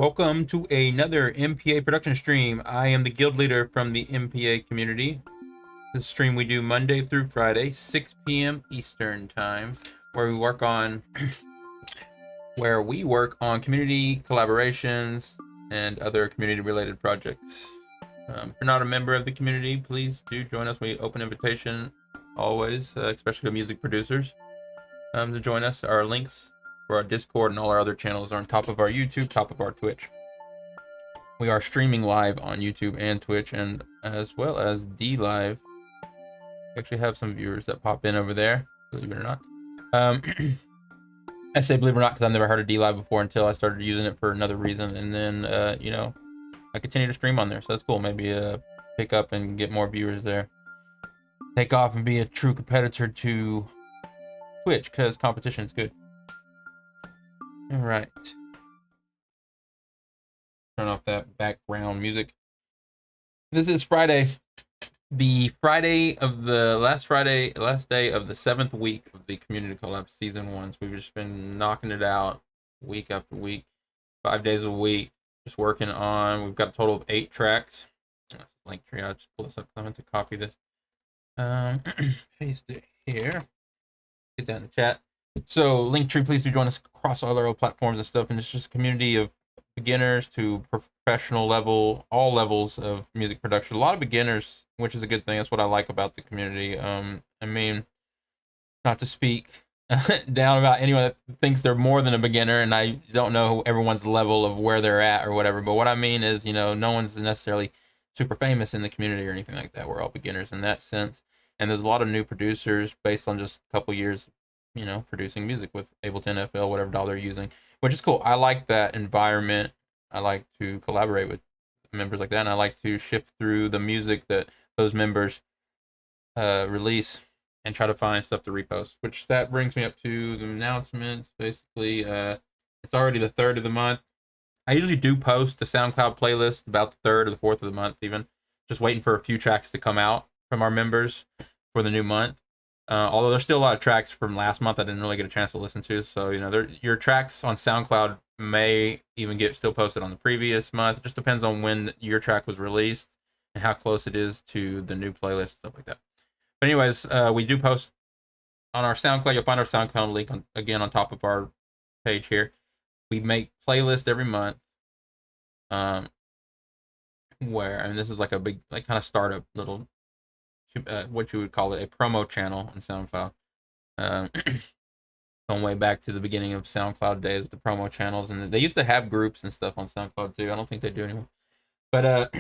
Welcome to another MPA Production stream. I am the guild leader from the MPA community. This stream we do Monday through Friday, 6 p.m. Eastern time, where we work on community collaborations and other community-related projects. If you're not a member of the community, please do join us. We open invitation always, especially to music producers, to join us. Our links for our Discord and all our other channels are on top of our YouTube, top of our Twitch. We are streaming live on YouTube and Twitch, and as well as DLive. We actually have some viewers that pop in over there, believe it or not. I say believe it or not because I've never heard of DLive before until I started using it for another reason, and then I continue to stream on there, so that's cool. Maybe pick up and get more viewers there. Take off and be a true competitor to Twitch because competition is good. All right. Turn off that background music. This is Friday, the Friday of the last day of the 7th week of the Community Collab Season 1. So we've just been knocking it out week after week, 5 days a week, just working on. We've got a total of 8 tracks. That's a link tree. I'll just pull this up. I'm going to copy this. Paste it here. Get that in the chat. So Linktree, please do join us across all our platforms and stuff. And it's just a community of beginners to professional level, all levels of music production. A lot of beginners, which is a good thing. That's what I like about the community. I mean, not to speak down about anyone that thinks they're more than a beginner, and I don't know everyone's level of where they're at or whatever. But what I mean is, no one's necessarily super famous in the community or anything like that. We're all beginners in that sense. And there's a lot of new producers based on just a couple years producing music with Ableton FL, whatever DAW they're using, which is cool. I like that environment. I like to collaborate with members like that, and I like to shift through the music that those members release and try to find stuff to repost, which that brings me up to the announcements. Basically, it's already the 3rd of the month. I usually do post the SoundCloud playlist about the 3rd or the 4th of the month, even. Just waiting for a few tracks to come out from our members for the new month. Although there's still a lot of tracks from last month I didn't really get a chance to listen to. So, your tracks on SoundCloud may even get still posted on the previous month. It just depends on when your track was released and how close it is to the new playlist and stuff like that. But anyways, we do post on our SoundCloud. You'll find our SoundCloud link again on top of our page here. We make playlists every month. And this is like a big, kind of startup little, what you would call it, a promo channel on SoundCloud. Going way back to the beginning of SoundCloud days with the promo channels, and they used to have groups and stuff on SoundCloud too. I don't think they do anymore. But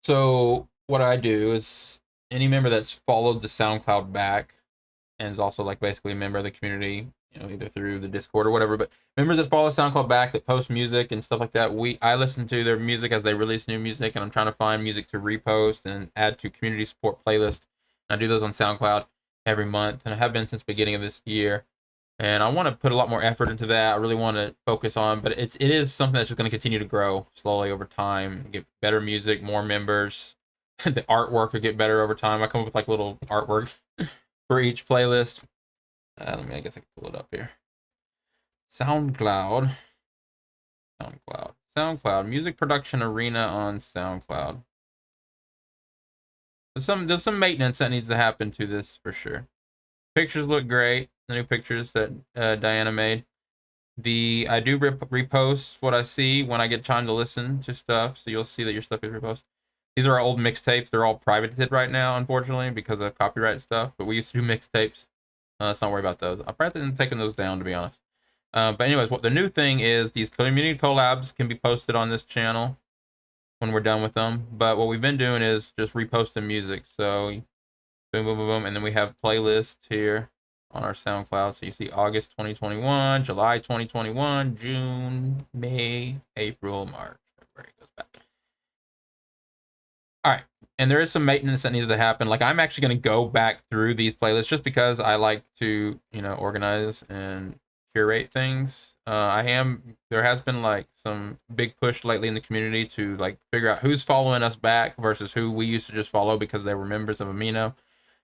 so what I do is any member that's followed the SoundCloud back and is also basically a member of the community, either through the Discord or whatever, but members that follow SoundCloud back that post music and stuff like that, I listen to their music as they release new music, and I'm trying to find music to repost and add to community support playlists. And I do those on SoundCloud every month, and I have been since the beginning of this year. And I want to put a lot more effort into that. I really want to focus on, but it is something that's just going to continue to grow slowly over time, get better music, more members. The artwork will get better over time. I come up with little artwork for each playlist. I guess I can pull it up here. SoundCloud, music production arena on SoundCloud. There's some maintenance that needs to happen to this for sure. Pictures look great. The new pictures that Diana made. I do repost what I see when I get time to listen to stuff, so you'll see that your stuff is reposted. These are our old mixtapes. They're all privated right now, unfortunately, because of copyright stuff. But we used to do mixtapes. Let's not worry about those. I'm probably taking those down, to be honest. But anyways, what the new thing is, these community collabs can be posted on this channel when we're done with them. But what we've been doing is just reposting music. So boom, boom, boom, boom. And then we have playlists here on our SoundCloud. So you see August 2021, July 2021, June, May, April, March. February goes back. All right. And there is some maintenance that needs to happen. I'm actually going to go back through these playlists just because I like to, organize and curate things. There has been some big push lately in the community to figure out who's following us back versus who we used to just follow because they were members of Amino.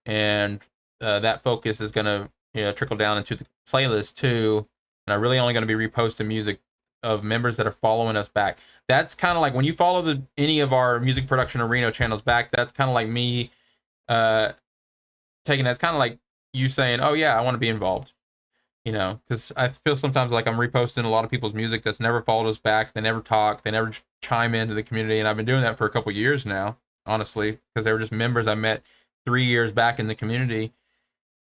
And that focus is going to, trickle down into the playlist too. And I'm really only going to be reposting music of members that are following us back. That's kind of like when you follow any of our music production arena channels back. That's kind of like me taking. That's kind of like you saying, "Oh yeah, I want to be involved." You know, because I feel sometimes like I'm reposting a lot of people's music that's never followed us back. They never talk. They never chime into the community, and I've been doing that for a couple years now, honestly, because they were just members I met 3 years back in the community.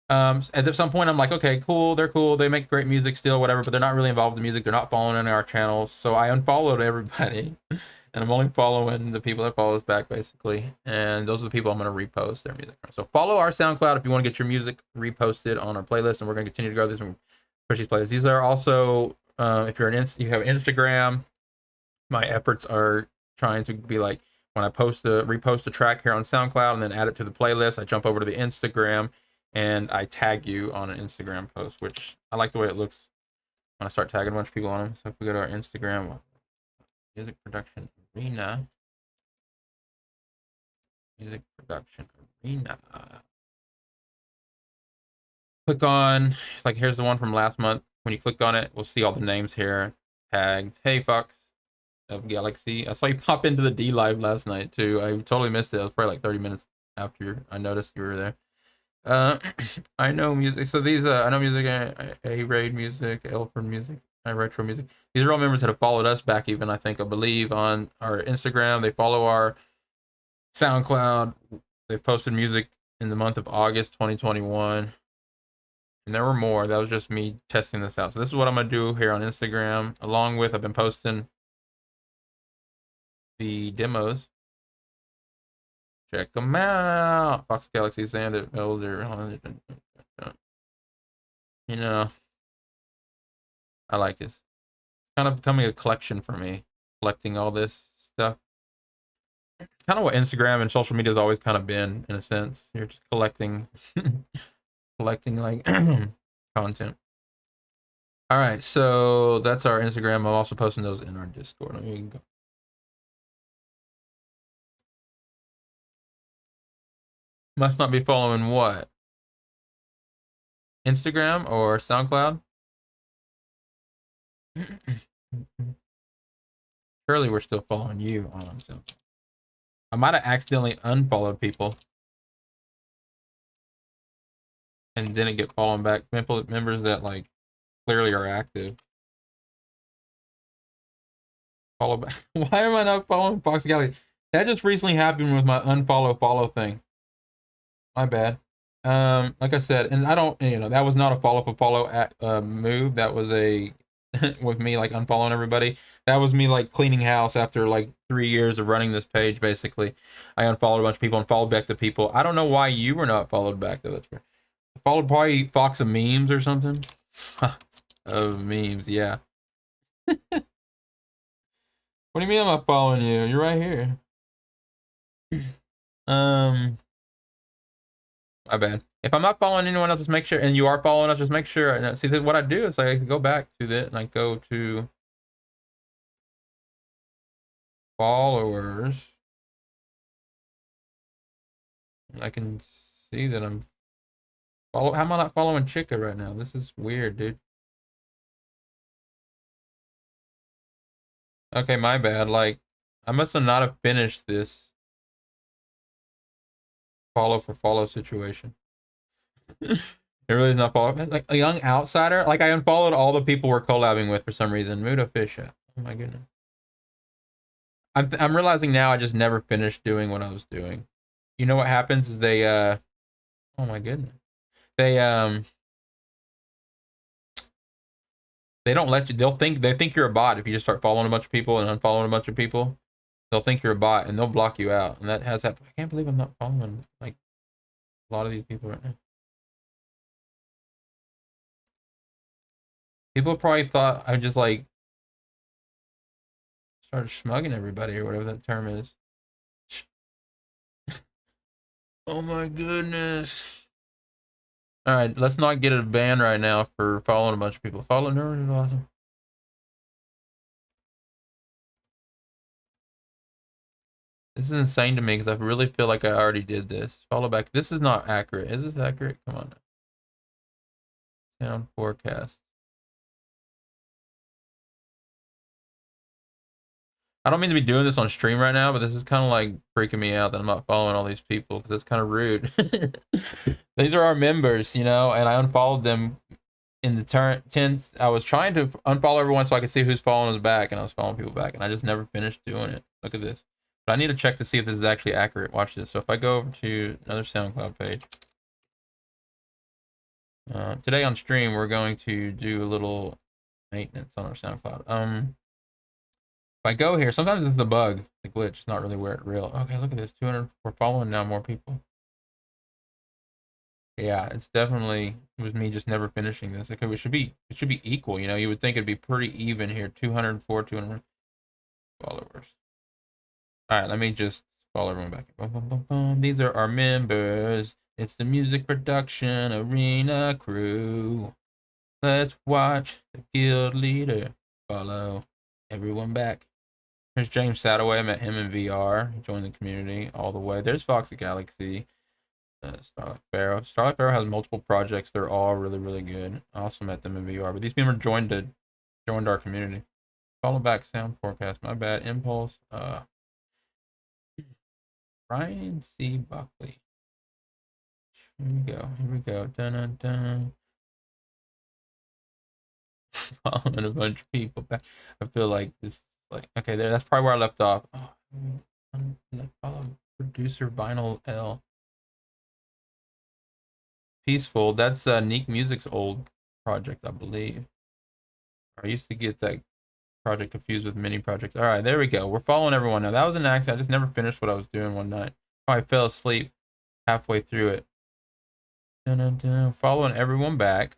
At some point, I'm like, okay, cool, they're cool, they make great music still, whatever, but they're not really involved in music. They're not following any of our channels, so I unfollowed everybody, and I'm only following the people that follow us back, basically. And those are the people I'm going to repost their music from. So follow our SoundCloud if you want to get your music reposted on our playlist, and we're going to continue to grow this and push these playlists. These are also, if you have Instagram, my efforts are trying to be like when I repost a track here on SoundCloud and then add it to the playlist, I jump over to the Instagram and I tag you on an Instagram post, which I like the way it looks when I start tagging a bunch of people on them. So if we go to our Instagram, music production arena, click on, like, here's the one from last month. When you click on it, we'll see all the names here tagged. Hey, Fox of Galaxy. I saw you pop into the D Live last night too. I totally missed it. It was probably like 30 minutes after I noticed you were there. I know music. So these, I know music, A-Raid music, Elford music, retro music. These are all members that have followed us back even, I believe, on our Instagram. They follow our SoundCloud. They've posted music in the month of August 2021. And there were more. That was just me testing this out. So this is what I'm going to do here on Instagram. Along with, I've been posting the demos. Check them out. Fox Galaxy Sand Builder. You know, I like this. It's kind of becoming a collection for me, collecting all this stuff. It's kind of what Instagram and social media has always kind of been, in a sense. You're just collecting, collecting like content. All right, so that's our Instagram. I'm also posting those in our Discord. Let me go. Must not be following what? Instagram or SoundCloud? Surely we're still following you on SoundCloud. I might have accidentally unfollowed people and didn't get following back. Members that like clearly are active. Follow back. Why am I not following Fox Galaxy? That just recently happened with my unfollow follow thing. My bad. Like I said, and I don't, that was not a follow for follow move. That was a with me like unfollowing everybody. That was me like cleaning house after like 3 years of running this page. Basically, I unfollowed a bunch of people and followed back the people. I don't know why you were not followed back though. That's fair. Followed probably Fox of memes or something. Of memes, yeah. What do you mean I'm not following you? You're right here. My bad. If I'm not following anyone else, just make sure, and you are following us, just make sure. See, what I do is like, I can go back to that and I go to followers. And I can see that I'm how am I not following Chica right now? This is weird, dude. Okay, my bad. Like, I must have not have finished this follow for follow situation. It really is not follow. Like a young outsider. Like I unfollowed all the people we're collabing with for some reason. Muda Fisha. Oh my goodness. I'm realizing now I just never finished doing what I was doing. You know what happens is they oh my goodness. They don't let you. They think you're a bot if you just start following a bunch of people and unfollowing a bunch of people. They'll think you're a bot and they'll block you out. And that has happened. I can't believe I'm not following like a lot of these people right now. People probably thought I just like started schmugging everybody or whatever that term is. Oh my goodness. Alright, let's not get a ban right now for following a bunch of people. Follow Nerd is awesome. This is insane to me because I really feel like I already did this. Follow back. This is not accurate. Is this accurate? Come on. Sound forecast. I don't mean to be doing this on stream right now, but this is kind of like freaking me out that I'm not following all these people because it's kind of rude. These are our members, you know, and I unfollowed them in the 10th. I was trying to unfollow everyone so I could see who's following us back, and I was following people back, and I just never finished doing it. Look at this. But I need to check to see if this is actually accurate. Watch this. So if I go over to another SoundCloud page, today on stream, we're going to do a little maintenance on our SoundCloud. If I go here, sometimes it's the bug, the glitch. It's not really where it's real. Okay, look at this. 200. We're following now more people. Yeah, it's definitely, it was me just never finishing this. Okay, it should be equal. You know, you would think it'd be pretty even here. 204, 200 followers. All right, let me just follow everyone back. Boom, boom, boom, boom. These are our members. It's the music production arena crew. Let's watch the guild leader follow everyone back. There's James Sadaway. I met him in VR. He joined the community all the way. There's Foxy Galaxy. Starlight Pharaoh. Starlight Pharaoh has multiple projects. They're all really, really good. I also met them in VR, but these people joined our community. Follow back sound forecast. My bad. Impulse. Ryan C. Buckley. Here we go. Here we go. Dun dun dun. Following a bunch of people back. I feel like this is like okay. There. That's probably where I left off. Oh, follow producer Vinyl L. Peaceful. That's Neek Music's old project, I believe. I used to get that project confused with mini projects. All right, there we go. We're following everyone now. That was an accident. I just never finished what I was doing one night. I fell asleep halfway through it. Dun, dun, dun. Following everyone back.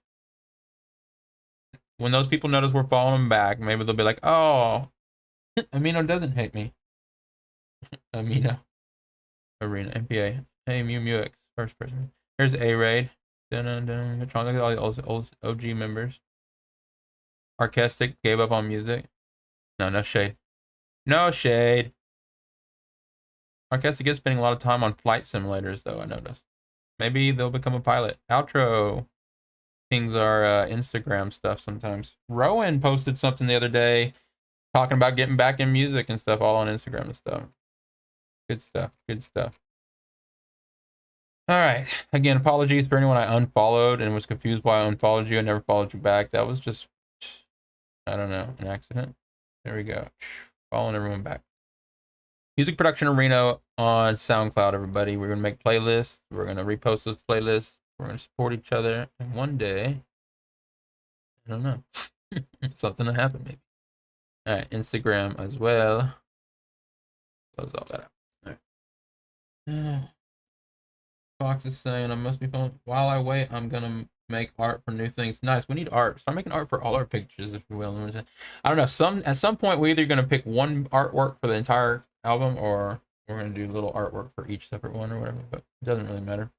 When those people notice we're following them back, maybe they'll be like, "Oh, Amino doesn't hate me." Amino Arena MPA. Hey, Mew Mewx, first person. Here's A Raid. Dun dun dun. Look at all the old OG members. Arcestic gave up on music. No shade. No shade. Arcestic is spending a lot of time on flight simulators, though, I noticed. Maybe they'll become a pilot. Outro. Things are Instagram stuff sometimes. Rowan posted something the other day talking about getting back in music and stuff, all on Instagram and stuff. Good stuff. Good stuff. All right. Again, apologies for anyone I unfollowed and was confused why I unfollowed you. I never followed you back. That was just, I don't know, an accident. There we go. Following everyone back. Music Production Arena on SoundCloud, everybody. We're going to make playlists. We're going to repost those playlists. We're going to support each other. And one day, I don't know, something will happen maybe. All right. Instagram as well. Close all that out. All right. Fox is saying I must be fun. While I wait, I'm gonna make art for new things. Nice. We need art. Start making art for all our pictures, if you will. I don't know. At some point, we're either gonna pick one artwork for the entire album, or we're gonna do little artwork for each separate one or whatever. But it doesn't really matter.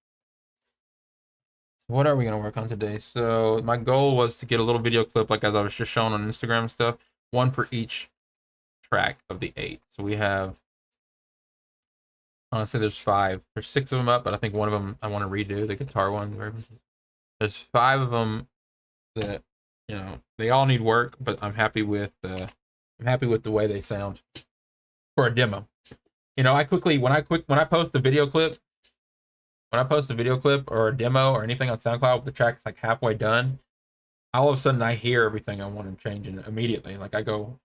So what are we gonna work on today? So my goal was to get a little video clip, like as I was just showing on Instagram and stuff, one for each track of the 8. So we have. Honestly, there's 5. There's 6 of them up, but I think one of them I want to redo, the guitar one. There's 5 of them that, you know, they all need work, but I'm happy with the way they sound for a demo. You know, when I post a video clip, or a demo or anything on SoundCloud with the track's like halfway done, all of a sudden I hear everything I want to change in immediately. Like I go,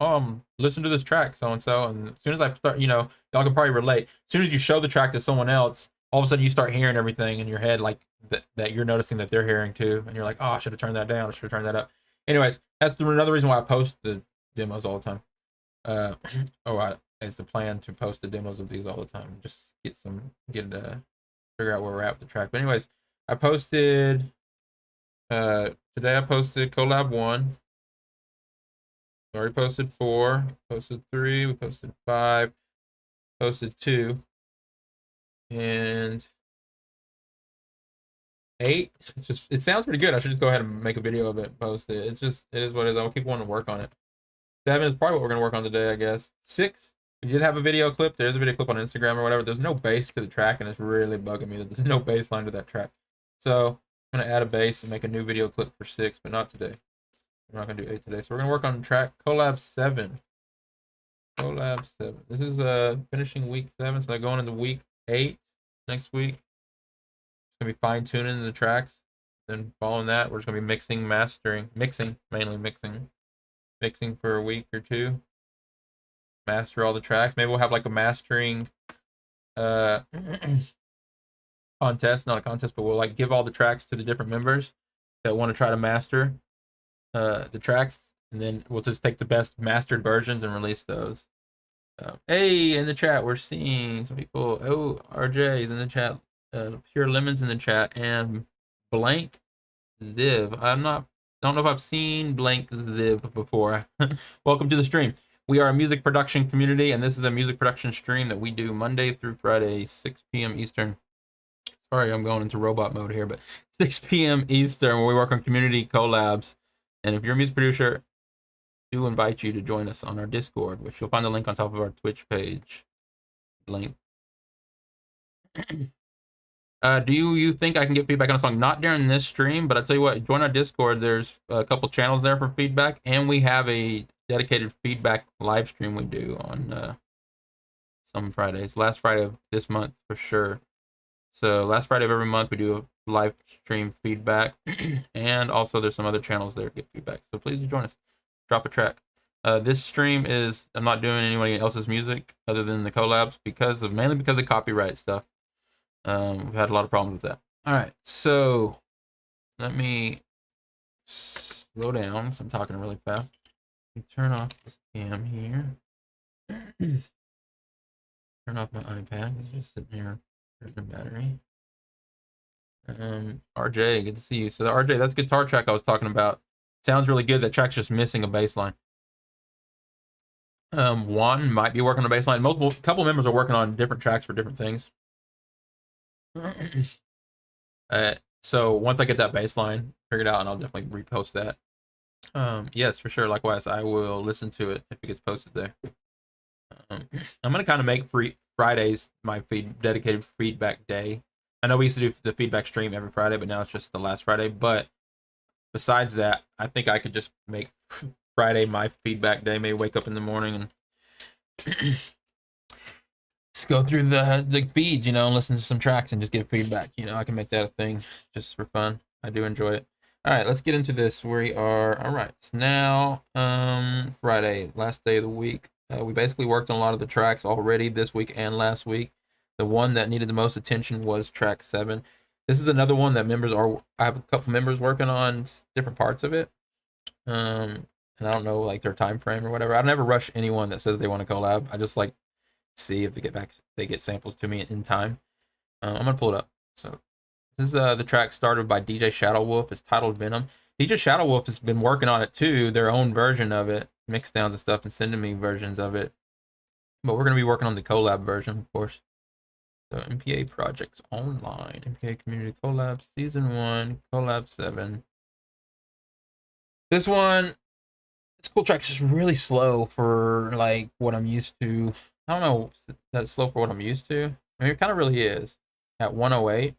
listen to this track, so and so, and as soon as I start, you know, y'all can probably relate. As soon as you show the track to someone else, all of a sudden you start hearing everything in your head, like that you're noticing that they're hearing too, and you're like, oh, I should have turned that down, I should have turned that up. Anyways, that's another reason why I post the demos all the time. It's the plan to post the demos of these all the time. Just figure out where we're at with the track. But anyways, I posted. Today I posted collab 1. Already posted 4. Posted 3. We posted 5. Posted 2. And 8. It sounds pretty good. I should just go ahead and make a video of it and post it. It is what it is. I'll keep wanting to work on it. 7 is probably what we're gonna work on today, I guess. 6. We did have a video clip. There's a video clip on Instagram or whatever. There's no bass to the track, and it's really bugging me that there's no bass line to that track. So I'm gonna add a bass and make a new video clip for 6, but not today. We're not gonna do 8 today. So we're gonna work on track collab 7. Collab 7. This is finishing week 7, so going into week 8 next week. It's gonna be fine tuning the tracks. Then following that, we're just gonna be mixing, mastering, mainly mixing for a week or two. Master all the tracks. Maybe we'll have like a mastering uh contest, not a contest, but we'll like give all the tracks to the different members that want to try to master the tracks, and then we'll just take the best mastered versions and release those. Hey, in the chat, we're seeing some people. Oh, RJ is in the chat. Pure Lemons in the chat, and Blank Ziv. Don't know if I've seen Blank Ziv before. Welcome to the stream. We are a music production community, and this is a music production stream that we do Monday through Friday, 6 p.m. Eastern. Sorry, I'm going into robot mode here, but 6 p.m. Eastern, where we work on community collabs. And if you're a music producer, do invite you to join us on our Discord, which you'll find the link on top of our Twitch page. Link. Do you think I can get feedback on a song? Not during this stream, but I tell you what, join our Discord. There's a couple channels there for feedback, and we have a dedicated feedback live stream we do on some Fridays. Last Friday of this month for sure. So last Friday of every month we do a live stream feedback, and also there's some other channels there to get feedback. So please join us. Drop a track. This stream is, I'm not doing anybody else's music other than the collabs mainly because of copyright stuff. We've had a lot of problems with that. All right, so let me slow down because I'm talking really fast. Let me turn off this cam here. Turn off my iPad. It's just sitting here. There's no battery. RJ, good to see you. So the RJ, that's guitar track I was talking about. Sounds really good. That track's just missing a bass line. One might be working on a bass line. Couple members are working on different tracks for different things. So once I get that bass line figured out, and I'll definitely repost that. Yes, for sure. Likewise, I will listen to it if it gets posted there. I'm gonna kind of make Fridays my dedicated feedback day. I know we used to do the feedback stream every Friday, but now it's just the last Friday. But besides that, I think I could just make Friday my feedback day. Maybe wake up in the morning and just go through the feeds, and listen to some tracks and just give feedback. I can make that a thing just for fun. I do enjoy it. All right, let's get into this. We are all right. It's now Friday, last day of the week. We basically worked on a lot of the tracks already this week and last week. The one that needed the most attention was track 7. This is another one that I have a couple members working on different parts of it. And I don't know like their time frame or whatever. I never rush anyone that says they want to collab. I just like see if they get samples to me in time. I'm gonna pull it up. So this is the track started by DJ Shadow Wolf. It's titled Venom. DJ Shadow Wolf has been working on it too, their own version of it, mix downs and stuff, and sending me versions of it. But we're gonna be working on the collab version, of course. So MPA Projects Online, MPA Community Collab Season 1, Collab 7. This one, it's a cool track. It's just really slow for like what I'm used to. I don't know, that's slow for what I'm used to. I mean, it kind of really is at 108.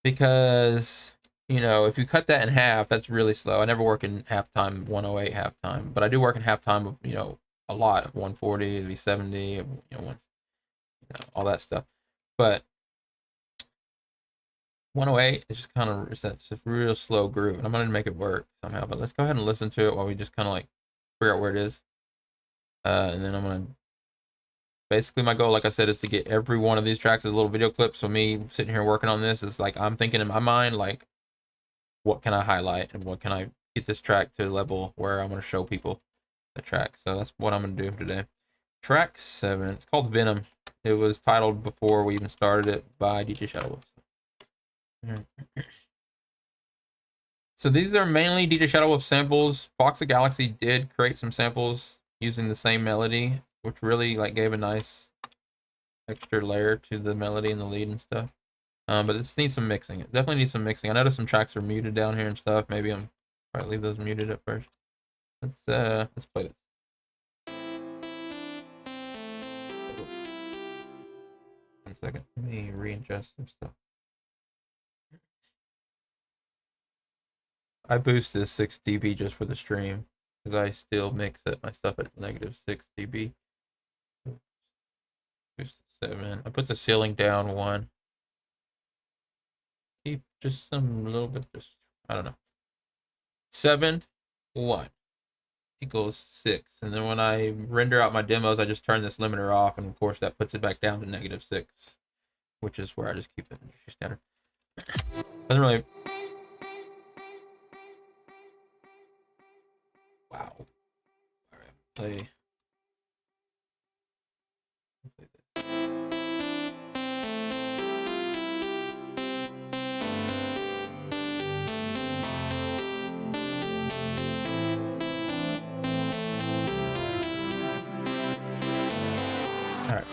Because, if you cut that in half, that's really slow. I never work in halftime, 108 halftime, but I do work in halftime of, a lot of 140, it'd be 70, all that stuff. But 108 is just kind of, it's a real slow groove, and I'm going to make it work somehow. But let's go ahead and listen to it while we just kind of like figure out where it is. And then I'm going to, basically my goal, like I said, is to get every one of these tracks as a little video clip. So me sitting here working on this is like, I'm thinking in my mind, like, what can I highlight and what can I get this track to a level where I'm going to show people the track. So that's what I'm going to do today. Track 7, it's called Venom. It was titled before we even started it by DJ Shadow Wolf. So these are mainly DJ Shadow Wolf samples. Fox of Galaxy did create some samples using the same melody, which really like gave a nice extra layer to the melody and the lead and stuff. But this needs some mixing. It definitely needs some mixing. I noticed some tracks are muted down here and stuff. Maybe I'm probably leave those muted at first. Let's play this. 1 second. Let me readjust some stuff. I boosted 6 dB just for the stream. because I still mix up my stuff at -6 dB. 7. I put the ceiling down 1. Keep just some little bit, just I don't know. 7, 1 equals 6, and then when I render out my demos, I just turn this limiter off, and of course that puts it back down to -6, which is where I just keep it industry standard. Doesn't really. Wow. All right, play this. All right.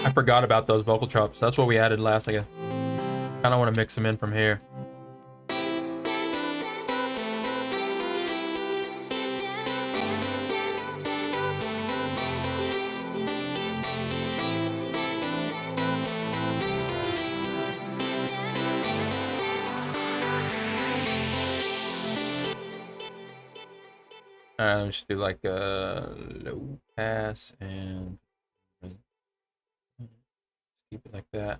I forgot about those vocal chops. That's what we added last. I kind of want to mix them in from here. Let me just do like a low pass and keep it like that.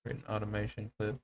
Create an automation clip.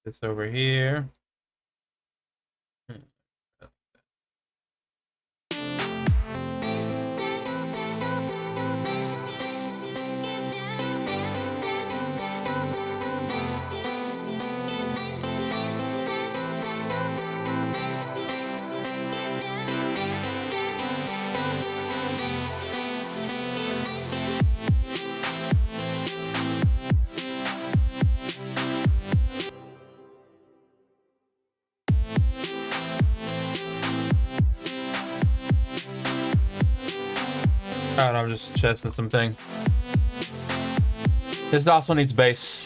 This over here. Alright, I'm just chesting something. This also needs bass.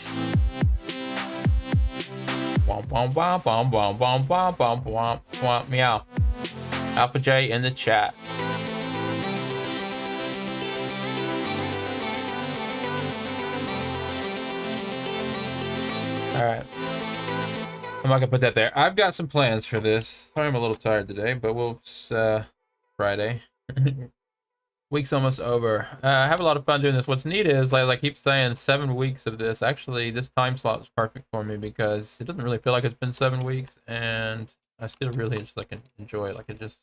Womp womp womp womp womp womp womp womp womp womp meow. Alpha J in the chat. Alright. I'm not gonna put that there. I've got some plans for this. Sorry I'm a little tired today, but we'll Friday. Week's almost over. I have a lot of fun doing this. What's neat is, like I keep saying, 7 weeks of this. Actually, this time slot is perfect for me because it doesn't really feel like it's been 7 weeks, and I still really just like enjoy it. Like it's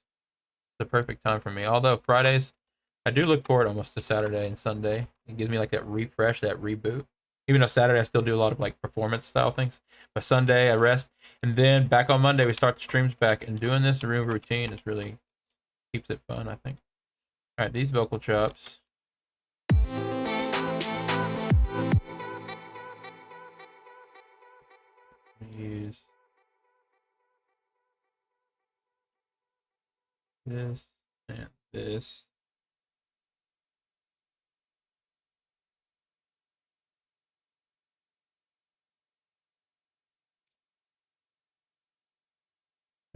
the perfect time for me. Although Fridays, I do look forward almost to Saturday and Sunday. It gives me like that refresh, that reboot. Even though Saturday I still do a lot of like performance style things, but Sunday I rest, and then back on Monday we start the streams back. And doing this room routine is really keeps it fun, I think. All right, these vocal chops. Use this and this.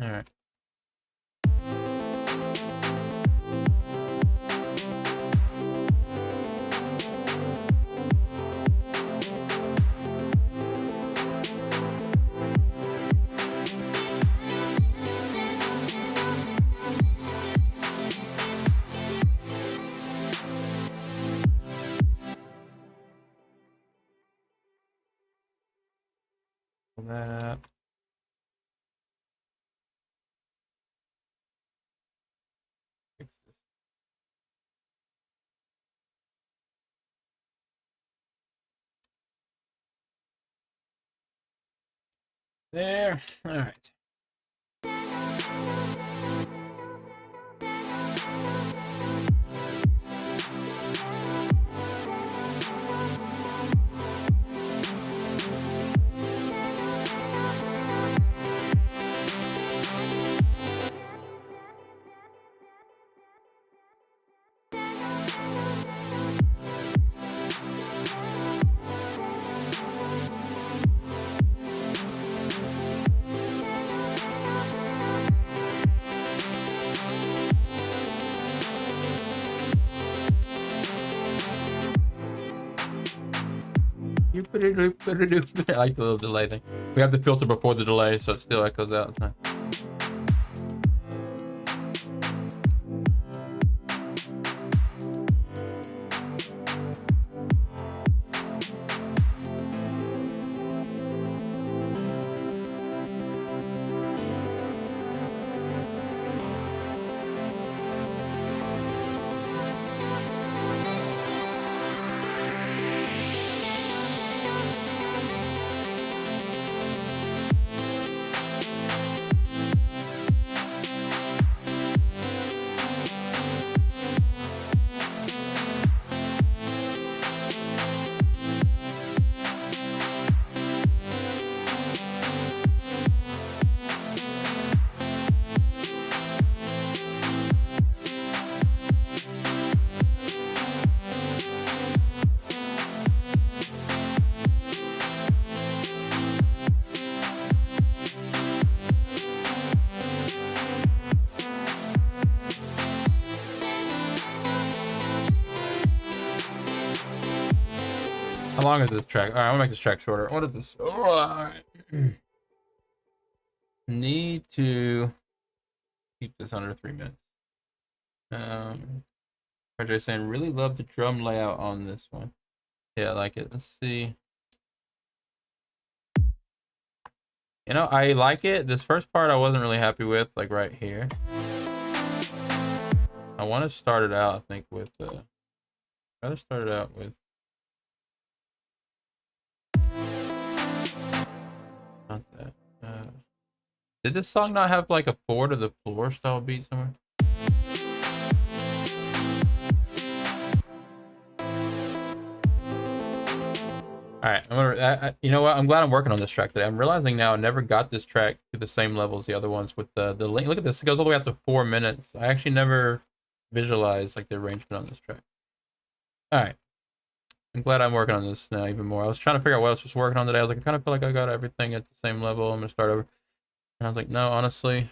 All right. Pull that up. Fix this. There. All right. I like the little delay thing. We have the filter before the delay, so it still echoes out. It's nice. How long is this track? All right, I'm gonna make this track shorter. What is this? Oh, need to keep this under 3 minutes. RJ saying really love the drum layout on this one. Yeah, I like it. Let's see. You know, I like it. This first part I wasn't really happy with, like right here. I want to start it out, I think, with rather start it out with not that. Did this song not have like a 4 to the floor style beat somewhere? All right, I'm gonna. You know what? I'm glad I'm working on this track today. I'm realizing now I never got this track to the same level as the other ones with the link. Look at this; it goes all the way up to 4 minutes. I actually never visualized like the arrangement on this track. All right, I'm glad I'm working on this now even more. I was trying to figure out what else was working on today. I was like, I kind of feel like I got everything at the same level. I'm gonna start over, and I was like, no, honestly,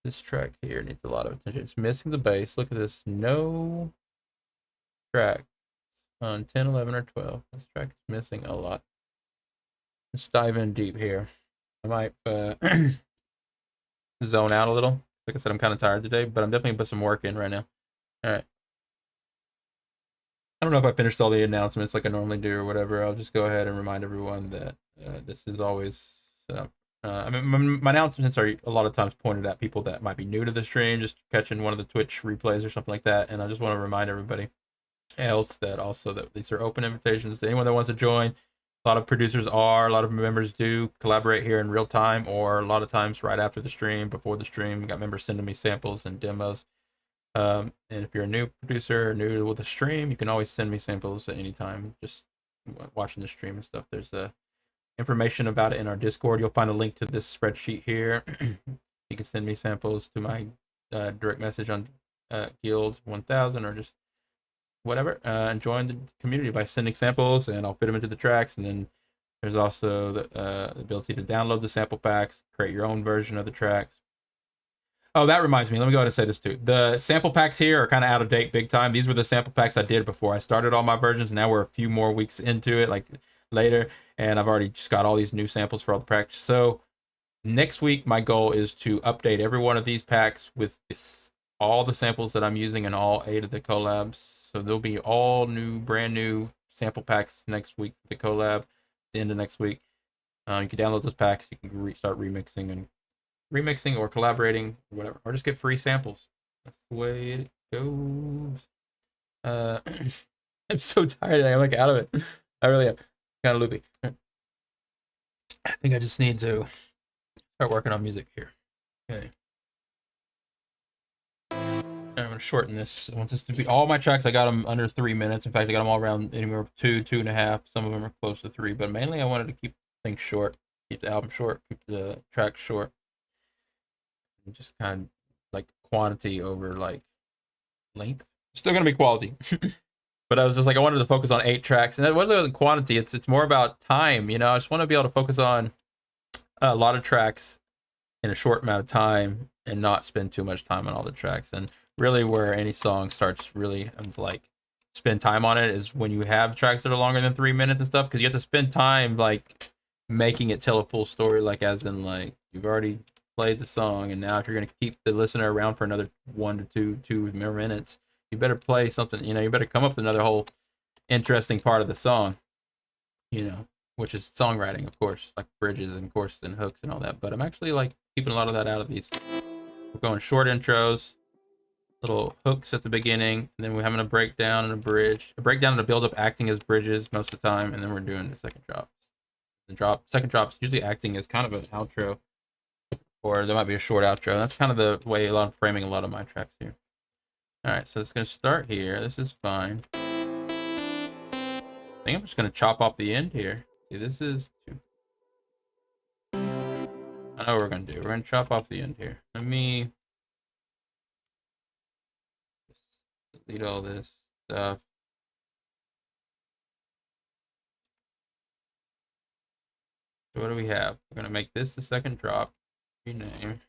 this track here needs a lot of attention. It's missing the bass. Look at this, no track on 10, 11, or 12. This track is missing a lot. Let's dive in deep here. I might zone out a little. Like I said, I'm kind of tired today, but I'm definitely gonna put some work in right now. All right. I don't know if I finished all the announcements like I normally do or whatever. I'll just go ahead and remind everyone that this is always. I mean, my announcements are a lot of times pointed at people that might be new to the stream, just catching one of the Twitch replays or something like that. And I just want to remind everybody else that also that these are open invitations to anyone that wants to join. A lot of producers are, a lot of members do collaborate here in real time, or a lot of times right after the stream, before the stream. We got members sending me samples and demos. And if you're a new producer, new with the stream, you can always send me samples at any time. Just watching the stream and stuff. There's information about it in our Discord. You'll find a link to this spreadsheet here. You can send me samples to my direct message on Guild 1000 or just whatever, and join the community by sending samples, and I'll fit them into the tracks. And then there's also the ability to download the sample packs, create your own version of the tracks. Oh, that reminds me. Let me go ahead and say this too. The sample packs here are kind of out of date big time. These were the sample packs I did before I started all my versions. Now we're a few more weeks into it, like later, and I've already just got all these new samples for all the practice. So next week, my goal is to update every one of these packs with all the samples that I'm using in all 8 of the collabs. So there'll be all new, brand new sample packs next week for the collab, the end of next week. You can download those packs. You can start remixing or collaborating or whatever, or just get free samples. That's the way it goes. I'm so tired. I'm like out of it. I really am. Kind of loopy. I think I just need to start working on music here. Okay. I'm gonna shorten this. I want this to be all my tracks. I got them under 3 minutes. In fact, I got them all around anywhere from 2.5. Some of them are close to 3, but mainly I wanted to keep things short, keep the album short, keep the tracks short, and just kind of like quantity over like length. Still gonna be quality, but I was just like I wanted to focus on 8 tracks, and it wasn't quantity. It's more about time. I just want to be able to focus on a lot of tracks in a short amount of time and not spend too much time on all the tracks. And really, where any song starts really like spend time on it is when you have tracks that are longer than 3 minutes and stuff, because you have to spend time like making it tell a full story. Like as in like you've already played the song, and now if you're gonna keep the listener around for another 1 to 2 more minutes, you better play something. You better come up with another whole interesting part of the song. Which is songwriting, of course, like bridges and choruses and hooks and all that. But I'm actually like keeping a lot of that out of these. We're going short intros, little hooks at the beginning, and then we're having a breakdown and a bridge. A breakdown and a build up acting as bridges most of the time, and then we're doing the second drops. The second drops usually acting as kind of an outro, or there might be a short outro. That's kind of the way I'm framing a lot of my tracks here. All right, so it's gonna start here. This is fine. I think I'm just gonna chop off the end here. See, this is too. I know what we're gonna do. We're gonna chop off the end here. Let me delete all this stuff. So what do we have? We're gonna make this the second drop. Rename.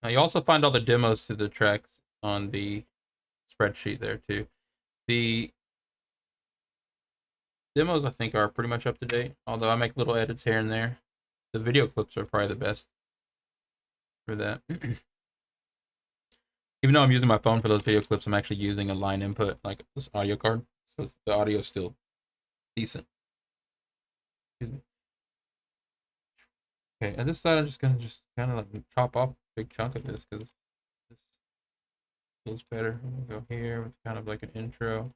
Now you also find all the demos to the tracks on the spreadsheet there too. The demos I think are pretty much up to date, although I make little edits here and there. The video clips are probably the best for that. Even though I'm using my phone for those video clips, I'm actually using a line input, like this audio card, so the audio is still decent. Okay, I decided I'm just gonna kind of like chop off a big chunk of this because this feels better. I'm gonna go here with kind of like an intro.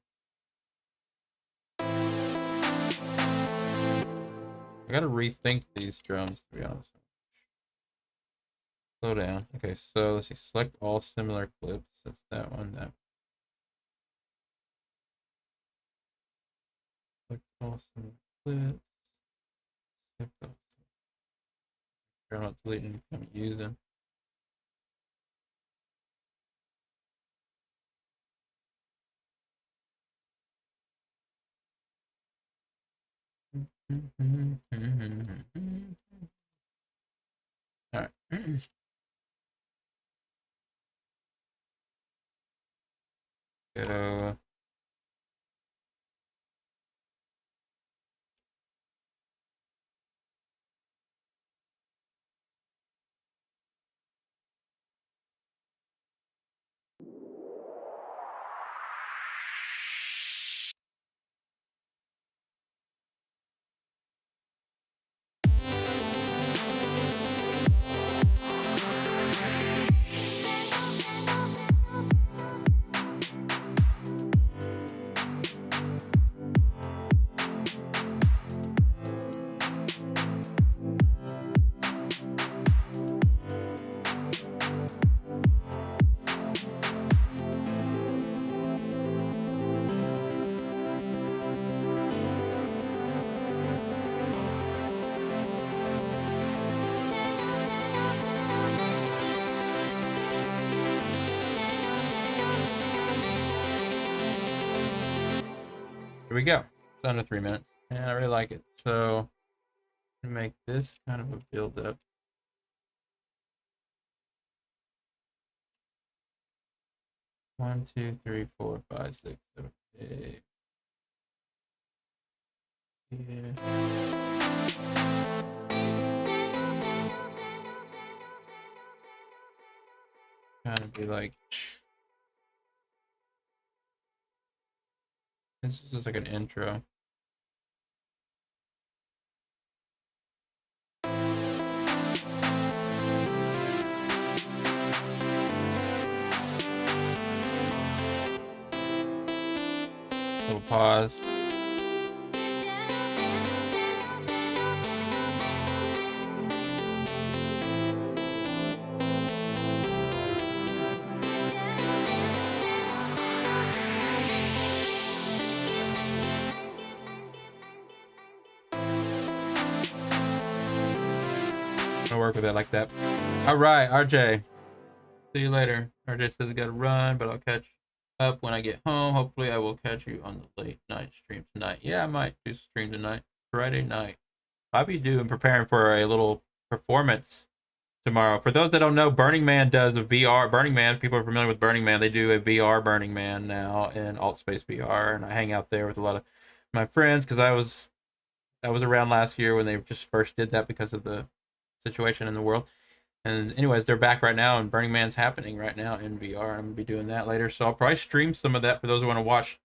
I gotta rethink these drums to be honest. Slow down. Okay, so let's see. Select all similar clips. That's that one. That. Select all similar clips. Select all. I'm not deleting. I'm using. All right. Go. Here we go. It's under 3 minutes, and I really like it. So, make this kind of a build up. 1, 2, 3, 4, 5, 6, 7, 8. Yeah. Kind of be like. This is just like an intro. Little pause. I'll work with it like that. All right, RJ. See you later. RJ says I gotta run, but I'll catch up when I get home. Hopefully, I will catch you on the late night stream tonight. Yeah, I might do stream tonight, Friday night. I'll be doing preparing for a little performance tomorrow. For those that don't know, Burning Man does a VR. Burning Man, people are familiar with Burning Man. They do a VR Burning Man now in Altspace VR, and I hang out there with a lot of my friends because I was around last year when they just first did that because of the situation in the world. And anyways, they're back right now, and Burning Man's happening right now in VR. I'm gonna be doing that later, so I'll probably stream some of that for those who want to watch.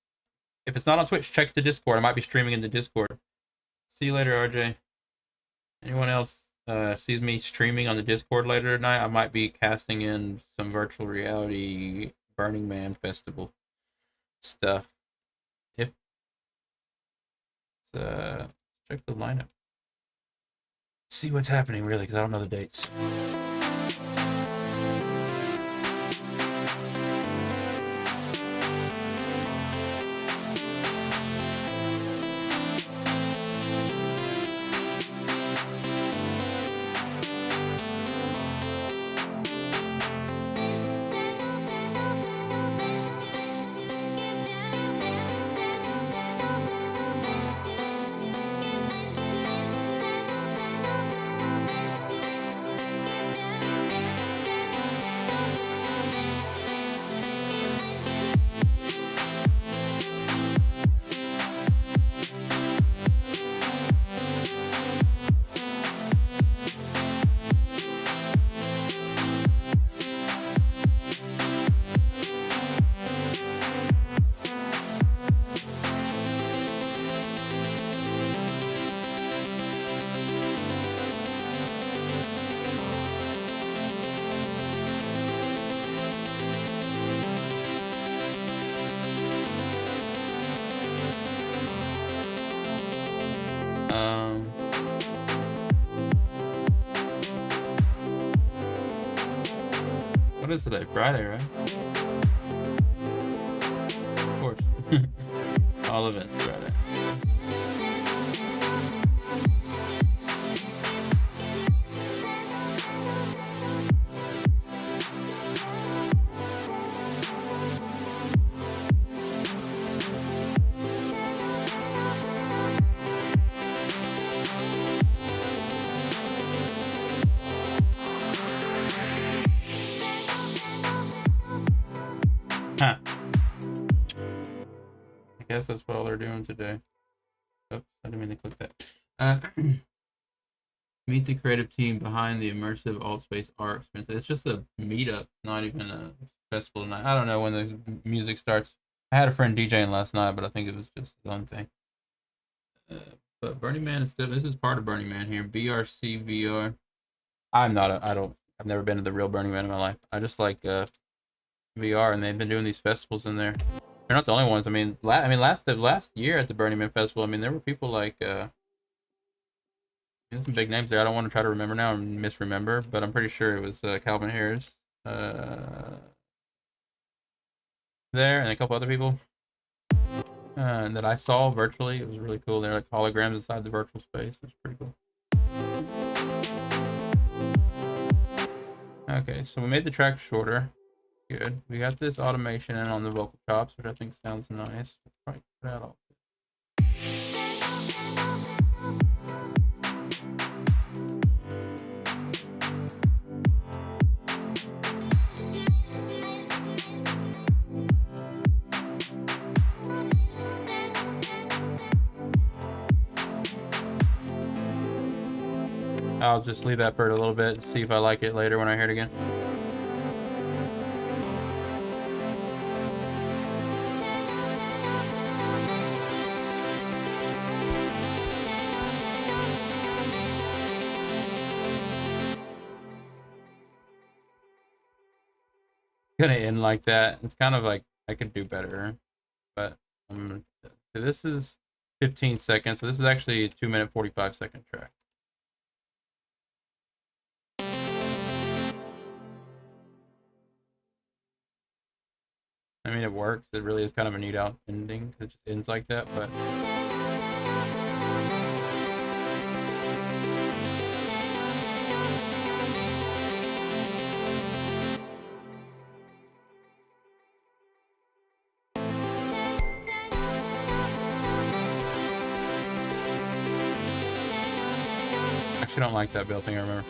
If it's not on Twitch, check the Discord. I might be streaming in the Discord. See you later, RJ. Anyone else sees me streaming on the Discord later tonight? I might be casting in some virtual reality Burning Man festival stuff. If check the lineup, see what's happening really, because I don't know the dates. What is today? Friday, right? Of course. All events Friday. Huh. I guess that's what all they're doing today. Oops, I didn't mean to click that. Meet the creative team behind the immersive Altspace art experience. It's just a meetup, not even a festival night. I don't know when the music starts. I had a friend DJing last night, but I think it was just his own thing. But Burning Man is still. This is part of Burning Man here. BRC VR. I'm not. I've never been to the real Burning Man in my life. I just like VR, and they've been doing these festivals in there. They're not the only ones. I mean, last year at the Burning Man festival, I mean, there were people like there's some big names there. I don't want to try to remember now and misremember, but I'm pretty sure it was Calvin Harris there, and a couple other people that I saw virtually. It was really cool. They're like holograms inside the virtual space. It was pretty cool. Okay, so we made the track shorter. Good. We got this automation in on the vocal chops, which I think sounds nice. Probably put that all. I'll just leave that for a little bit and see if I like it later when I hear it again. Gonna end like that. It's kind of like I could do better, but So this is 15 seconds. So this is actually a 2-minute 45-second track. I mean, it works. It really is kind of a neat out ending because it just ends like that. But I actually don't like that build thing. I remember.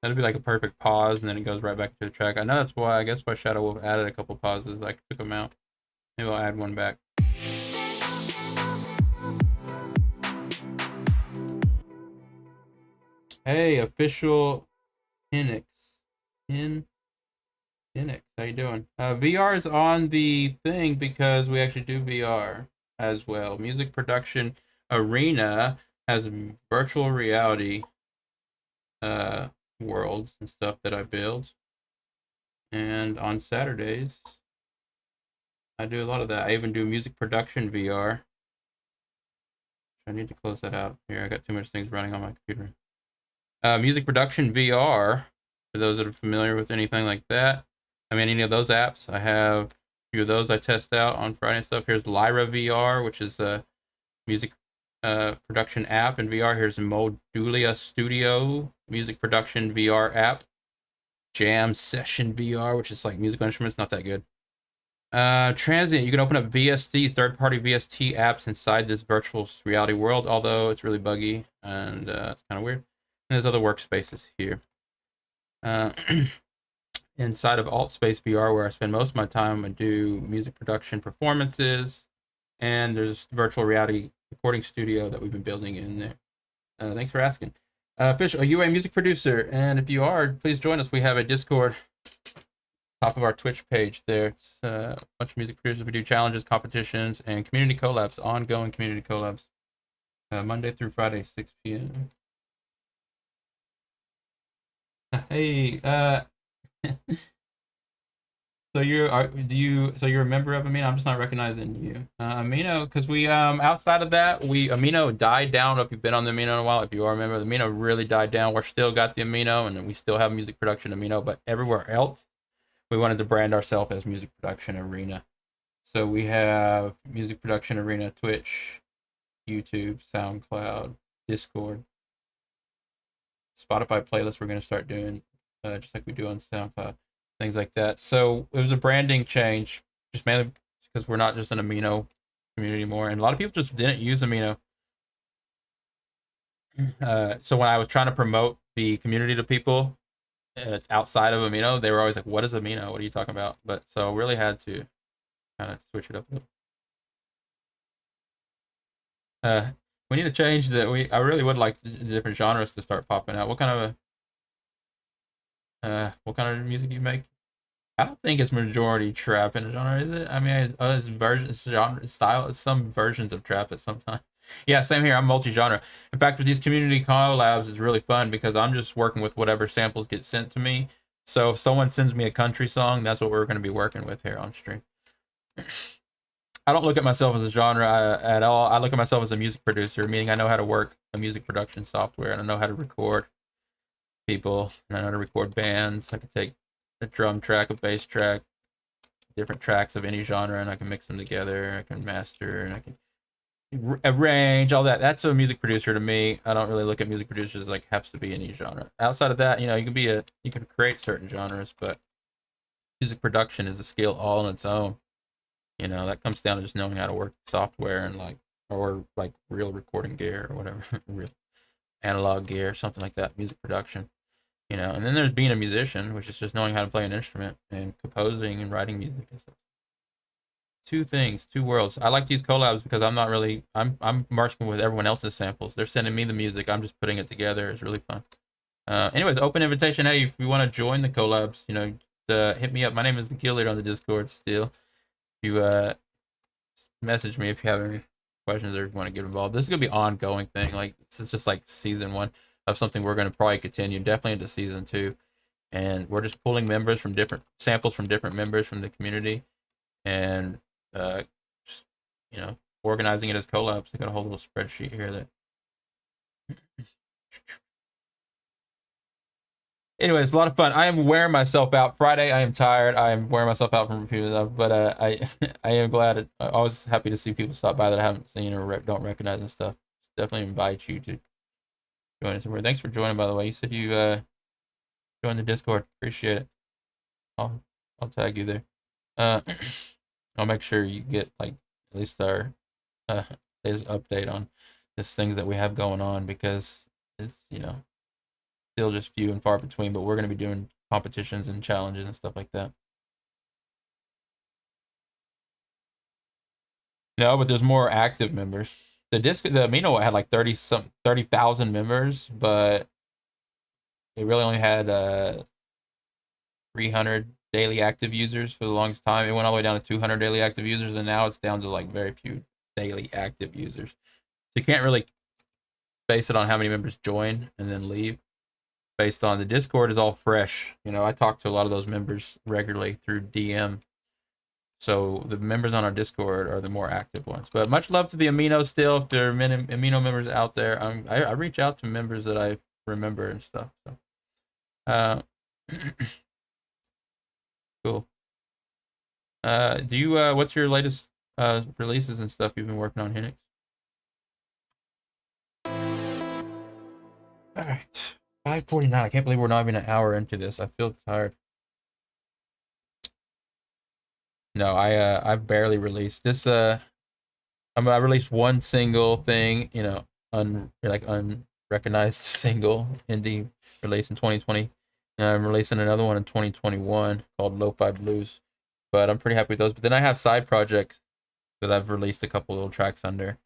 That'd be like a perfect pause, and then it goes right back to the track. I know that's why. I guess why Shadow Wolf added a couple pauses. I took them out. Maybe I'll add one back. Hey, official Phoenix. Phoenix, how you doing? VR is on the thing because we actually do VR as well. Music Production Arena has virtual reality worlds and stuff that I build. And on Saturdays, I do a lot of that. I even do music production VR. I need to close that out. Here, I got too much things running on my computer. Music production VR, for those that are familiar with anything like that. I mean, any of those apps. I have a few of those I test out on Friday and stuff. Here's Lyra VR, which is a music production app in VR. Here's Modulia Studio music production VR app. Jam Session VR, which is like musical instruments, not that good. Transient, you can open up VST, third-party VST apps inside this virtual reality world, although it's really buggy and it's kind of weird. And there's other workspaces here. Inside of AltSpace VR, where I spend most of my time, I do music production performances, and there's virtual reality recording studio that we've been building in there. Thanks for asking. Fish, are you a music producer? And if you are, please join us. We have a Discord top of our Twitch page there. It's a bunch of music producers. We do challenges, competitions, and community collabs, ongoing community collabs. Monday through Friday, 6 p.m. Hey, so you're a member of Amino? I'm just not recognizing you. Amino, because we outside of that, Amino died down. If you've been on the Amino in a while, if you are a member, the Amino really died down. We're still got the Amino, and we still have music production Amino, but everywhere else, we wanted to brand ourselves as Music Production Arena. So we have Music Production Arena, Twitch, YouTube, SoundCloud, Discord, Spotify playlist we're going to start doing, just like we do on SoundCloud, things like that. So it was a branding change, just mainly because we're not just an Amino community anymore. And a lot of people just didn't use Amino. So when I was trying to promote the community to people, outside of Amino, they were always like, "What is Amino? What are you talking about?" But so really had to kind of switch it up a little. We need to change that. I really would like the different genres to start popping out. What kind of music do you make? I don't think it's majority trap in the genre, is it? I mean, it's versions, genre, style, it's some versions of trap at some time. Yeah, same here. I'm multi-genre. In fact, with these community collabs, it's really fun because I'm just working with whatever samples get sent to me. So if someone sends me a country song, that's what we're going to be working with here on stream. I don't look at myself as a genre at all. I look at myself as a music producer, meaning I know how to work a music production software and I know how to record people and I know how to record bands. I can take a drum track, a bass track, different tracks of any genre, and I can mix them together. I can master and I can arrange all that. That's a music producer to me. I don't really look at music producers like has to be any genre. Outside of that, you can create certain genres, but music production is a skill all on its own. That comes down to just knowing how to work software and or real recording gear or whatever, real analog gear, something like that. Music production, and then there's being a musician, which is just knowing how to play an instrument and composing and writing music and stuff. Two things, two worlds. I like these collabs because I'm marching with everyone else's samples. They're sending me the music. I'm just putting it together. It's really fun. Anyways, open invitation. Hey, if you want to join the collabs, hit me up. My name is the Gillard on the Discord still. You message me if you have any questions or if you want to get involved. This is gonna be an ongoing thing. Like this is just like season 1 of something we're gonna probably continue definitely into season 2. and we're just pulling members from different samples from different members from the community, and just, organizing it as collabs. I got a whole little spreadsheet here that. Anyways, a lot of fun. I am wearing myself out. Friday, I am tired. I am wearing myself out from repeating stuff, but I I am glad. I was happy to see people stop by that I haven't seen or don't recognize and stuff. Definitely invite you to join us. Thanks for joining, by the way. You said you joined the Discord. Appreciate it. I'll tag you there. I'll make sure you get like at least our latest update on these things that we have going on, because it's still just few and far between, but we're going to be doing competitions and challenges and stuff like that. No, but there's more active members. The Amino had like 30,000 members, but it really only had 300 daily active users for the longest time. It went all the way down to 200 daily active users, and now it's down to like very few daily active users. So you can't really base it on how many members join and then leave. Based on the Discord is all fresh. I talk to a lot of those members regularly through DM. So the members on our Discord are the more active ones. But much love to the Amino still. If there are Amino members out there, I reach out to members that I remember and stuff. So, cool. Do you what's your latest releases and stuff you've been working on, Henix? All right. 5:49. I can't believe we're not even an hour into this. I feel tired. No, I barely released this. I released one single thing, unrecognized single indie release in 2020, and I'm releasing another one in 2021 called Lo-Fi Blues. But I'm pretty happy with those. But then I have side projects that I've released a couple little tracks under,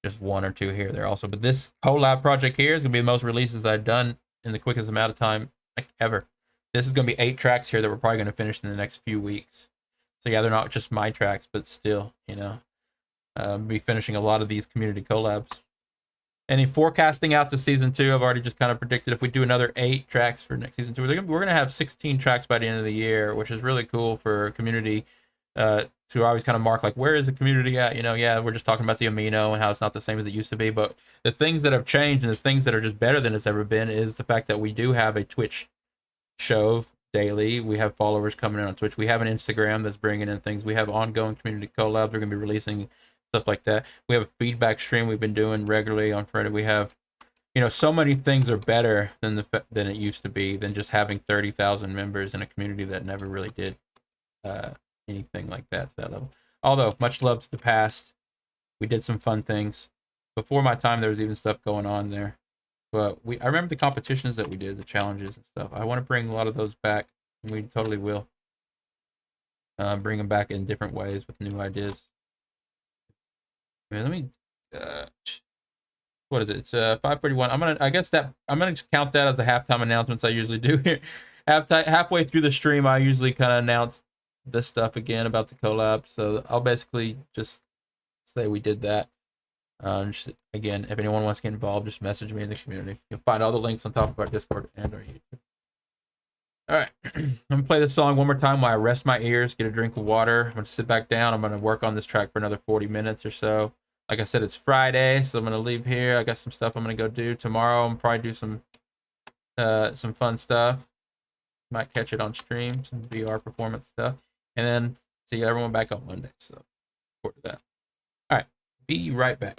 just one or two here or there also. But this collab project here is gonna be the most releases I've done in the quickest amount of time like ever. This is gonna be 8 tracks here that we're probably gonna finish in the next few weeks. So yeah, they're not just my tracks, but still, be finishing a lot of these community collabs. And in forecasting out to season 2, I've already just kind of predicted if we do another 8 tracks for next season 2, we're gonna have 16 tracks by the end of the year, which is really cool for community to always kind of mark like, where is the community at? Yeah, we're just talking about the Amino and how it's not the same as it used to be, but the things that have changed and the things that are just better than it's ever been is the fact that we do have a Twitch show daily. We have followers coming in on Twitch. We have an Instagram that's bringing in things. We have ongoing community collabs. We're going to be releasing stuff like that. We have a feedback stream we've been doing regularly on Friday. We have, so many things are better than it used to be, than just having 30,000 members in a community that never really did anything like that to that level. Although, much love to the past. We did some fun things. Before my time, there was even stuff going on there. But I remember the competitions that we did, the challenges and stuff. I want to bring a lot of those back, and we totally will. Bring them back in different ways with new ideas. Let me. What is it? It's 5:31. I guess I'm gonna count that as the halftime announcements I usually do here. Halfway through the stream, I usually kind of announce this stuff again about the collab. So I'll basically just say we did that. Again, if anyone wants to get involved, just message me in the community. You'll find all the links on top of our Discord and our YouTube. All right, I'm gonna play this song one more time while I rest my ears, get a drink of water. I'm gonna sit back down. I'm gonna work on this track for another 40 minutes or so. Like I said, it's Friday, so I'm gonna leave here. I got some stuff I'm gonna go do tomorrow. I'm probably do some fun stuff. Might catch it on stream, some VR performance stuff, and then see everyone back on Monday. So, forward to that. All right, be right back.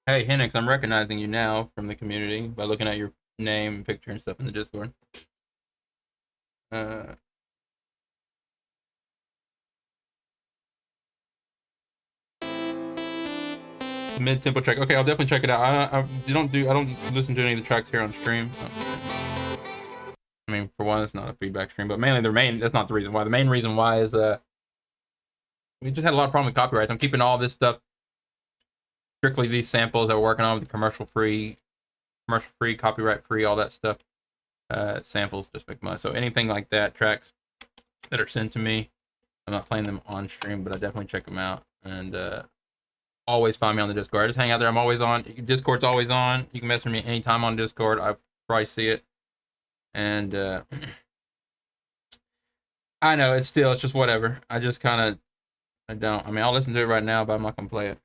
Hey, Henix, I'm recognizing you now from the community by looking at your name and picture and stuff in the Discord. Uh, Mid-tempo track. Okay, I'll definitely check it out. I don't listen to any of the tracks here on stream. I mean, for one, it's not a feedback stream, but mainly that's not the reason why. The main reason why is we just had a lot of problem with copyrights. I'm keeping all this stuff strictly these samples that we're working on with the commercial free, copyright free, all that stuff. Samples just make money. So anything like that, tracks that are sent to me, I'm not playing them on stream, but I definitely check them out. And always find me on the Discord. I just hang out there. I'm always on. Discord's always on. You can message me anytime on Discord. I probably see it. And I know it's just whatever. I just kind of I don't. I mean, I'll listen to it right now, but I'm not gonna play it.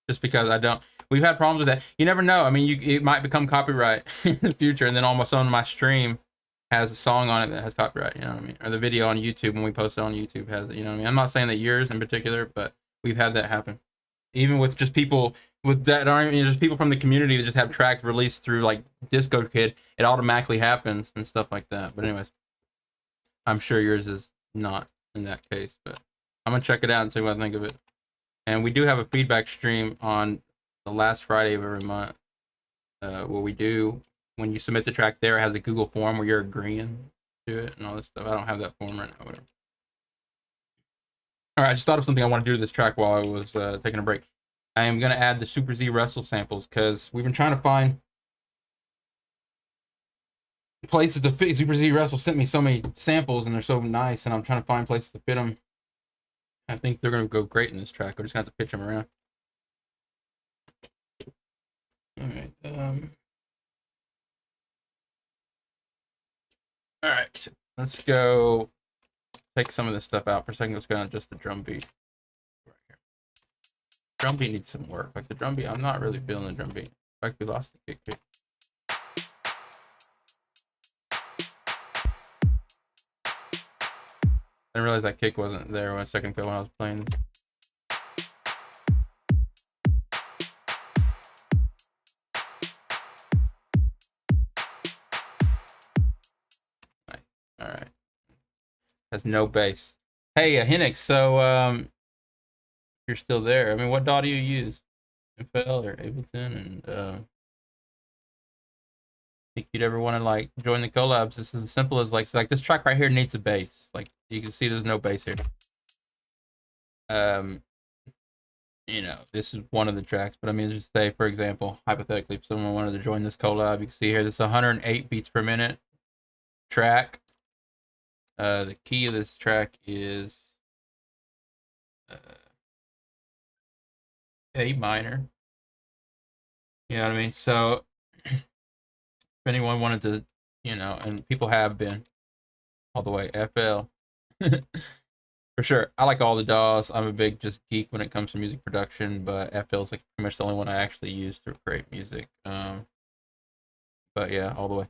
Just because I don't. We've had problems with that. You never know. I mean, it might become copyright in the future, and then all of a sudden my stream has a song on it that has copyright. You know what I mean? Or the video on YouTube when we post it on YouTube has it. You know what I mean? I'm not saying that yours in particular, but we've had that happen. Even with just people with that aren't even just people from the community that just have tracks released through like DistroKid, it automatically happens and stuff like that. But anyways, I'm sure yours is not in that case, but I'm gonna check it out and see what I think of it. And we do have a feedback stream on the last Friday of every month, where we do, when you submit the track there, it has a Google form where you're agreeing to it and all this stuff. I don't have that form right now, whatever. All right, I just thought of something I want to do to this track while I was taking a break. I am going to add the Super Z Wrestle samples because we've been trying to find places to fit. Super Z Wrestle sent me so many samples and they're so nice, and I'm trying to find places to fit them. I think they're going to go great in this track. We're just going to have to pitch them around. All right. All right. Let's go take some of this stuff out for a second. Let's go on just the drum beat. Right here. Drum beat needs some work. Like the drum beat, I'm not really feeling the drum beat. In fact, we lost the kick here. I didn't realize that kick wasn't there a second ago when I was playing. Nice. All right. Has no bass. Hey, Henix, so you're still there. I mean, what DAW do you use? FL or Ableton? And think you'd ever want to like join the collabs? This is as simple as like this track right here needs a bass. Like you can see, there's no bass here. You know, this is one of the tracks, but I mean, just say for example, hypothetically, if someone wanted to join this collab, you can see here this is 108 beats per minute track. The key of this track is A minor. You know what I mean? So if anyone wanted to, you know, and people have been all the way FL. For sure. I like all the DAWs. I'm a big just geek when it comes to music production, but FL is like pretty much the only one I actually use to create music. But yeah, all the way.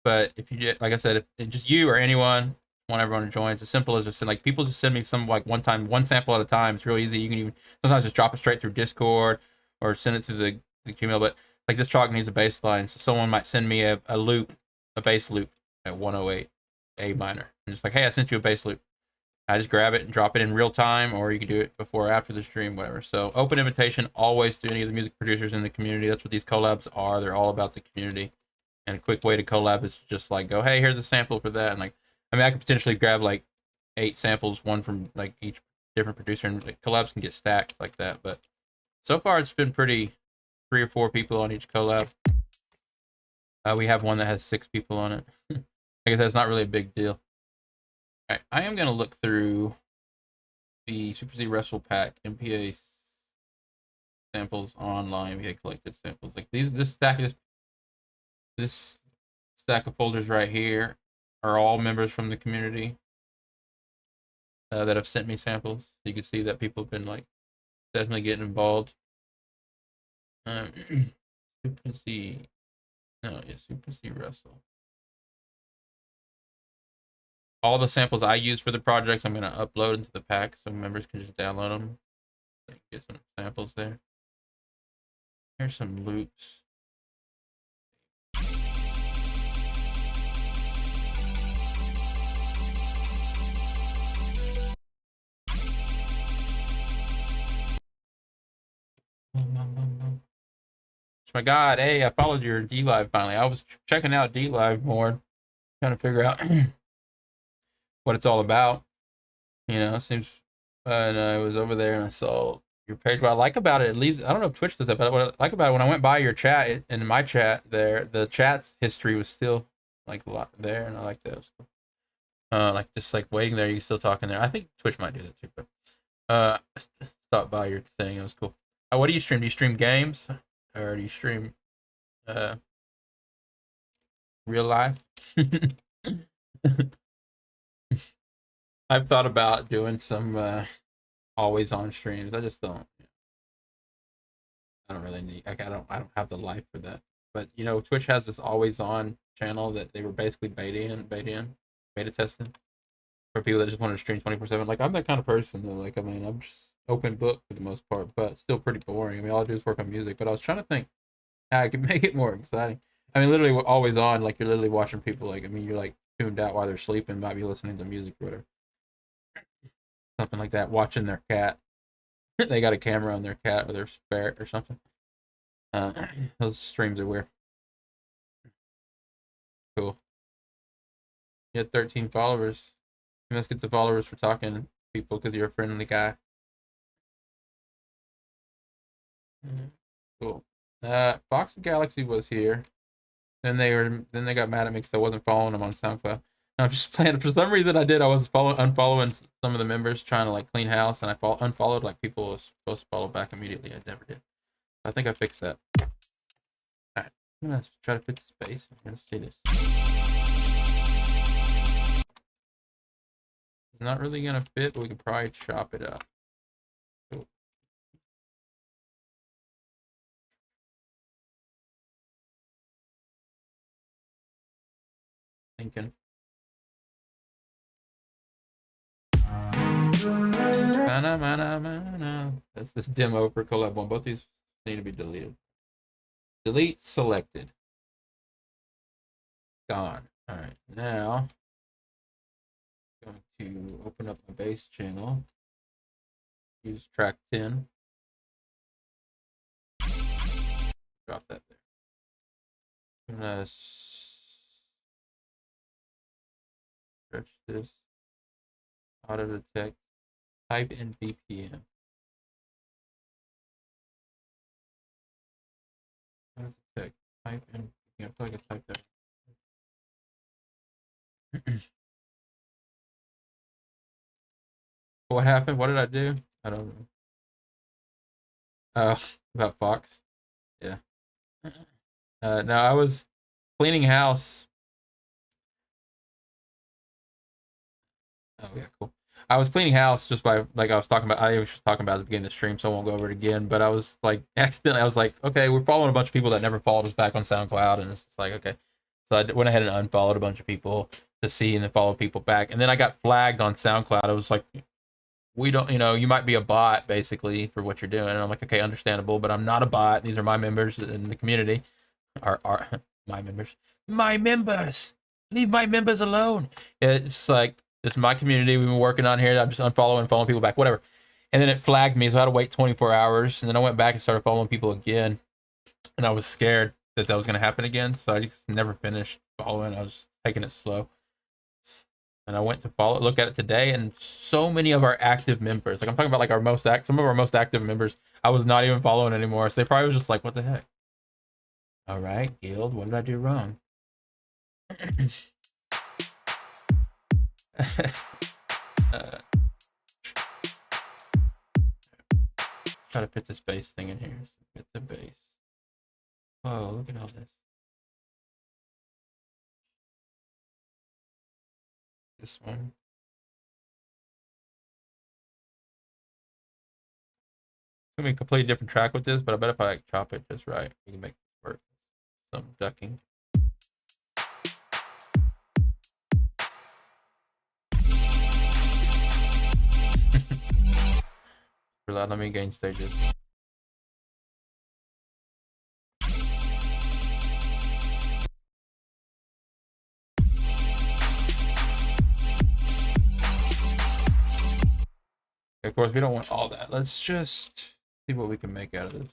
But if you get, like I said, if just you or anyone want everyone to join, it's as simple as just send, like people just send me some like one sample at a time. It's real easy. You can even sometimes just drop it straight through Discord or send it through the Gmail. But like this track needs a bass line, so someone might send me a bass loop at 108 A minor, and just like, hey, I sent you a bass loop. I just grab it and drop it in real time, or you can do it before or after the stream, whatever. So open invitation always to any of the music producers in the community. That's what these collabs are. They're all about the community. And a quick way to collab is just like go, hey, here's a sample for that. And like, I mean, I could potentially grab like 8 samples, one from like each different producer, and like collabs can get stacked like that. But so far it's been pretty 3 or 4 people on each collab. We have one that has 6 people on it. I guess that's not really a big deal. All right, I am going to look through the Super Z Wrestle Pack MPA samples online. MPA collected samples like this stack of folders right here are all members from the community that have sent me samples. You can see that people have been like definitely getting involved. Super Z Wrestle. All the samples I use for the projects, I'm going to upload into the pack so members can just download them. Get some samples there. Here's some loops. My God, hey, I followed your D Live finally. I was checking out D Live more, trying to figure out what it's all about. You know, it seems. And I was over there and I saw your page. What I like about it, it leaves. I don't know if Twitch does that, but what I like about it, when I went by your chat, in my chat there, the chat's history was still like a lot there, and I like that. It was cool. Like just like waiting there, you still talking there. I think Twitch might do that too, but stop by your thing. It was cool. What do you stream? Do you stream games, or do you stream real life? I've thought about doing some always on streams. I just don't. I don't really need. Like, I don't have the life for that. But you know, Twitch has this always on channel that they were basically beta testing for people that just want to stream 24/7. Like, I'm that kind of person though. Like, I mean, I'm just open book for the most part, but still pretty boring. I mean, all I do is work on music. But I was trying to think how I could make it more exciting. I mean, literally always on. Like, you're literally watching people. Like, I mean, you're like tuned out while they're sleeping, might be listening to music or whatever, something like that. Watching their cat. They got a camera on their cat or their ferret or something. Those streams are weird. Cool. You had 13 followers. You must get the followers for talking to people because you're a friendly guy. Cool. Fox and Galaxy was here. Then they got mad at me because I wasn't following them on SoundCloud. I'm just playing. For some reason, I did. I was unfollowing some of the members trying to like clean house, and I unfollowed like people was supposed to follow back immediately. I never did. I think I fixed that. All right, I'm gonna try to fit the space. Let's see this. It's not really gonna fit, but we could probably chop it up. Cool. Thinking. That's this demo for collab one. Both these need to be deleted. Delete selected. Gone. All right, now I'm going to open up my bass channel. Use track 10. Drop that there. I'm gonna stretch this. Auto detect. Type in BPM. Auto detect. Type in. I feel like I typed that. What happened? What did I do? I don't know. About Fox. Yeah. No, I was cleaning house. Oh yeah, cool. I was cleaning house just by like I was talking about. I was talking about at the beginning of the stream, so I won't go over it again. But I was like accidentally. I was like, okay, we're following a bunch of people that never followed us back on SoundCloud, and it's just like okay. So I went ahead and unfollowed a bunch of people to see, and then followed people back. And then I got flagged on SoundCloud. I was like, we don't, you know, you might be a bot basically for what you're doing. And I'm like, okay, understandable, but I'm not a bot. These are my members in the community. Are my members? My members. Leave my members alone. It's like it's my community we've been working on here. I'm just unfollowing and following people back, whatever. And then it flagged me, so I had to wait 24 hours. And then I went back and started following people again. And I was scared that was going to happen again, so I just never finished following. I was just taking it slow. And I went to look at it today, and so many of our active members, like I'm talking about like some of our most active members, I was not even following anymore. So they probably was just like, what the heck? All right, Guild, what did I do wrong? Try to fit this bass thing in here. So get the bass. Whoa, look at all this. This one. It's gonna be a completely different track with this, but I bet if I like chop it just right, we can make it work. Some ducking. super loud. Let me gain stages. Of course, we don't want all that. Let's just see what we can make out of this.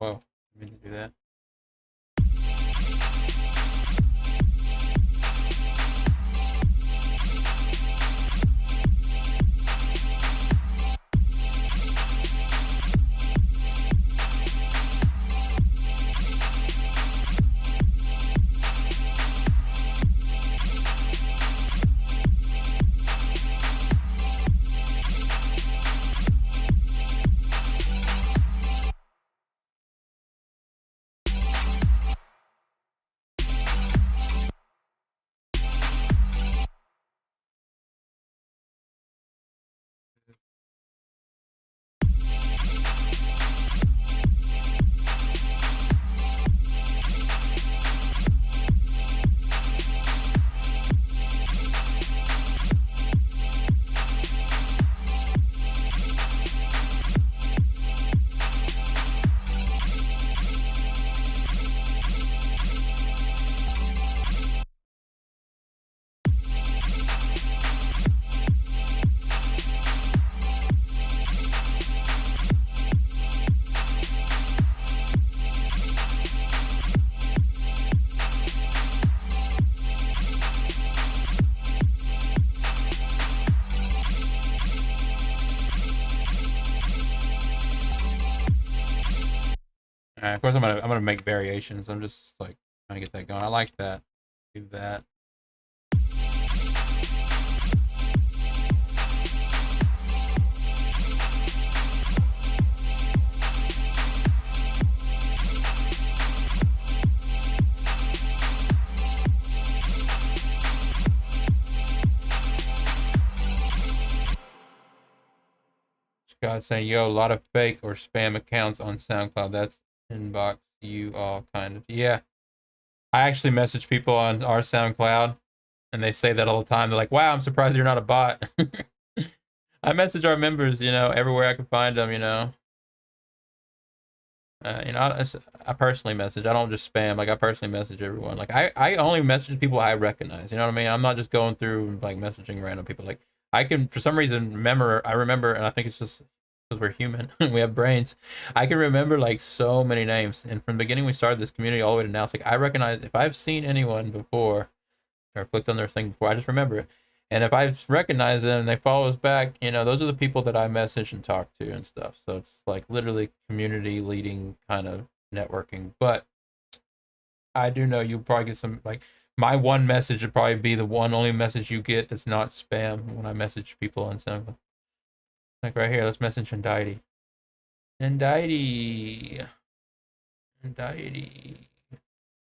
Whoa, I mean to do that. Of course, I'm gonna make variations. I'm just like trying to get that going. I like that. Do that. Scott saying, "Yo, a lot of fake or spam accounts on SoundCloud. That's inbox you all kind of." Yeah, I actually message people on our SoundCloud, and they say that all the time. They're like, "Wow, I'm surprised you're not a bot." I message our members, everywhere I can find them, I personally message. I don't just spam. Like, I personally message everyone. Like, I only message people I recognize. You know what I mean? I'm not just going through like messaging random people. Like, I can, for some reason, I remember, and I think it's just because we're human. We have brains. I can remember like so many names. And from the beginning we started this community all the way to now, it's like I recognize if I've seen anyone before or clicked on their thing before, I just remember it. And if I recognize them and they follow us back, those are the people that I message and talk to and stuff. So it's like literally community leading kind of networking. But I do know you'll probably get some, like, my one message would probably be the one only message you get that's not spam when I message people on SoundCloud. Like right here, let's message Untitled. Untitled.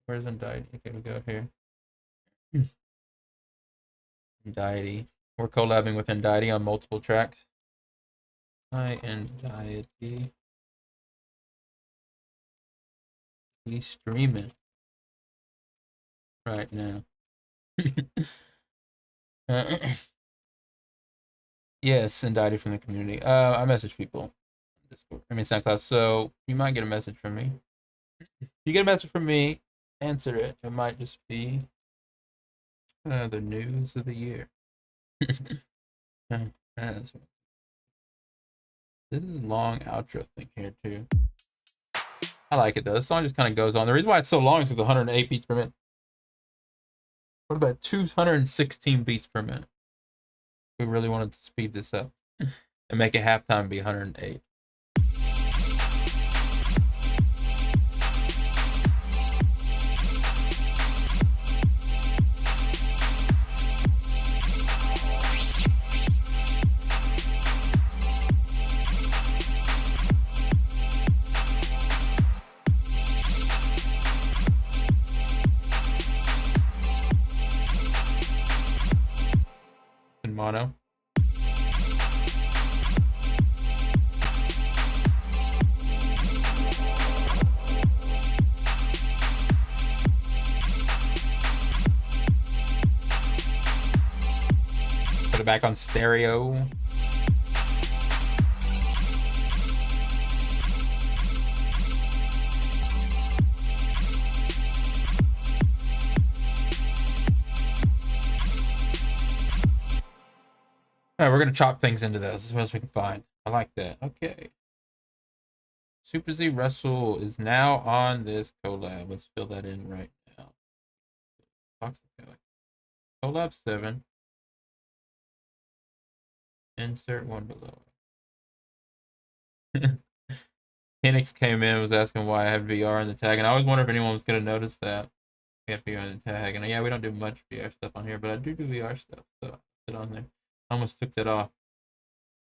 Where's Untitled? Okay, we go here. Untitled. We're collabing with Untitled on multiple tracks. Hi, Untitled. He's streaming right now. Yes, Untitled from the community. I message people. Discord. I mean SoundCloud. So you might get a message from me. If you get a message from me, answer it. It might just be the news of the year. This is a long outro thing here too. I like it though. This song just kind of goes on. The reason why it's so long is because 108 beats per minute. What about 216 beats per minute? We really wanted to speed this up and make it halftime be 108. mono. Put it back on stereo. All right, we're gonna chop things into this as well as we can find. I like that. Okay. Super Z Russell is now on this collab. Let's fill that in right now. Collab 7. Insert one below. Phoenix came in, was asking why I have VR in the tag, and I always wonder if anyone was gonna notice that. We have VR in the tag, and yeah, we don't do much VR stuff on here, but I do VR stuff, so I put it on there. I almost took that off.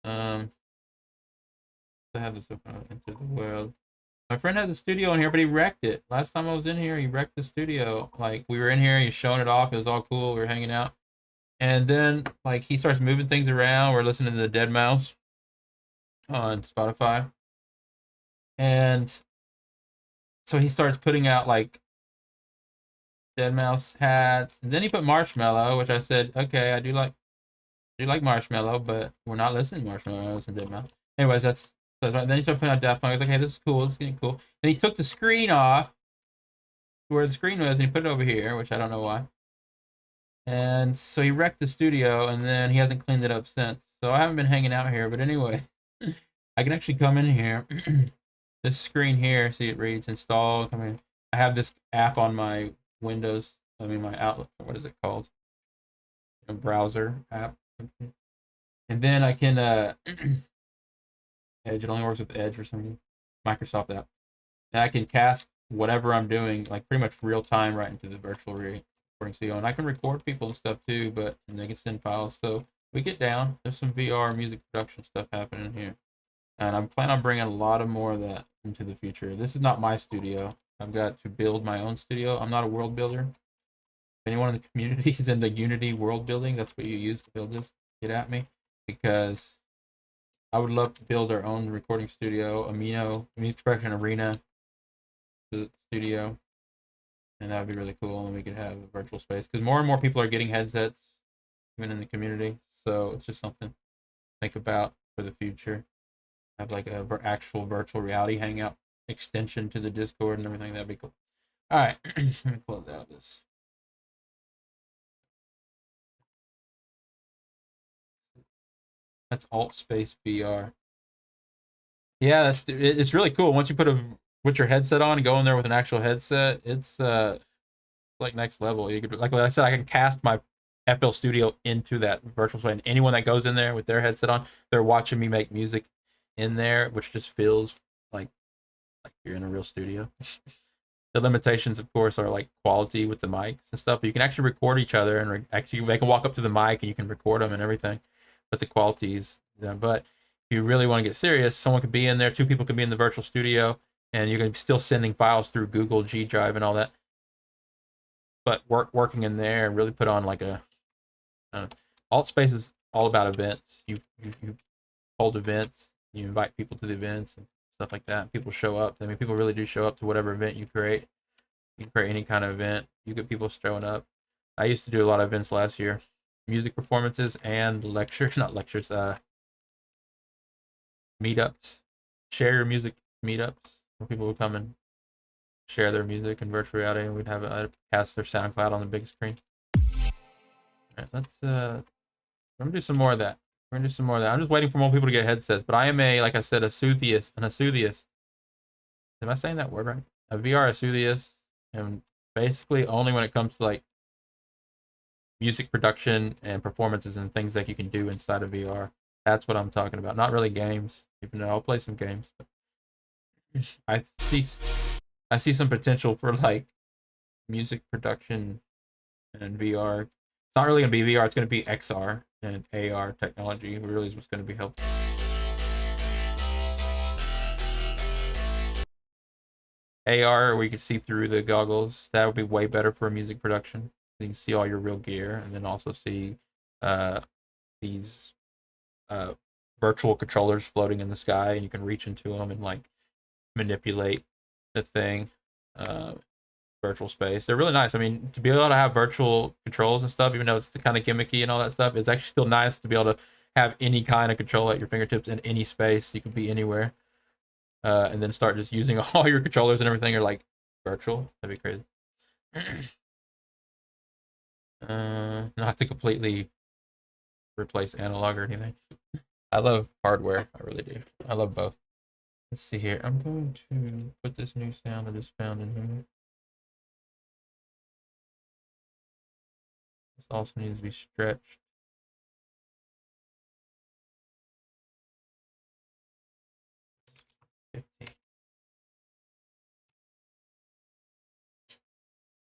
To have this open into the world. My friend has a studio in here, but he wrecked it. Last time I was in here, he wrecked the studio. Like, we were in here, he's showing it off, it was all cool, we were hanging out. And then, like, he starts moving things around. We're listening to the Dead Mouse on Spotify. And so he starts putting out, like, Dead Mouse hats. And then he put Marshmallow, which I said, okay, I do like Marshmallow, but we're not listening to Marshmallow, I listen to Dead Mouse. Anyways, that's right. Then he started putting out Daft Punk. I was like, hey, this is cool, this is getting cool. And he took the screen off where the screen was, and he put it over here, which I don't know why. And so he wrecked the studio, and then he hasn't cleaned it up since. So I haven't been hanging out here, but anyway, I can actually come in here. This screen here, see it reads install. Come in. I have this app on my Windows. I mean my Outlook. What is it called? A browser app. And then I can Edge. It only works with Edge or something. Microsoft app. And I can cast whatever I'm doing, like pretty much real time, right into the virtual recording studio. And I can record people and stuff too, but and they can send files. So we get down. There's some VR music production stuff happening here. And I'm planning on bringing a lot of more of that into the future. This is not my studio. I've got to build my own studio. I'm not a world builder. If anyone in the community is into Unity world building, that's what you use to build this, get at me. Because I would love to build our own recording studio, Amino, music production arena studio. And that would be really cool. And we could have a virtual space. Because more and more people are getting headsets, even in the community. So it's just something to think about for the future. Have like a actual virtual reality hangout extension to the Discord and everything. That'd be cool. All right, let me close out this. That's Alt Space VR. Yeah, it's really cool. Once you put your headset on and go in there with an actual headset, it's like next level. You could, like I said, I can cast my FL Studio into that virtual space. And anyone that goes in there with their headset on, they're watching me make music in there, which just feels like you're in a real studio. The limitations, of course, are like quality with the mics and stuff. But you can actually record each other, and actually they can walk up to the mic and you can record them and everything. But the quality is, but if you really want to get serious, someone could be in there, two people could be in the virtual studio, and you can still sending files through Google G Drive and all that. But working in there and really put on like a Alt Space is all about events. You hold events. You invite people to the events and stuff like that. People show up. I mean, people really do show up to whatever event you create. You can create any kind of event. You get people showing up. I used to do a lot of events last year. Music performances and lectures, not lectures, meetups. Share your music meetups where people would come and share their music in virtual reality, and we'd have I'd cast their SoundCloud on the big screen. All right, let's I'm gonna do some more of that. We're gonna do some more of that. I'm just waiting for more people to get headsets. But I am like I said, a enthusiast. Am I saying that word right? A VR enthusiast, and basically only when it comes to like music production and performances and things that you can do inside of VR. That's what I'm talking about. Not really games, even though I'll play some games. But I see some potential for like music production and VR. It's not really gonna be VR. It's gonna be XR and AR technology. It really is what's gonna be helpful. AR, where you can see through the goggles, that would be way better for music production. You can see all your real gear, and then also see these virtual controllers floating in the sky, and you can reach into them and like manipulate the thing. Virtual space. They're really nice. I mean, to be able to have virtual controls and stuff, even though it's kind of gimmicky and all that stuff, it's actually still nice to be able to have any kind of control at your fingertips in any space. You can be anywhere, and then start just using all your controllers and everything are like virtual. That'd be crazy. Not have to completely replace analog or anything. I love hardware. I really do. I love both. Let's see here. I'm going to put this new sound I just found in here. This also needs to be stretched.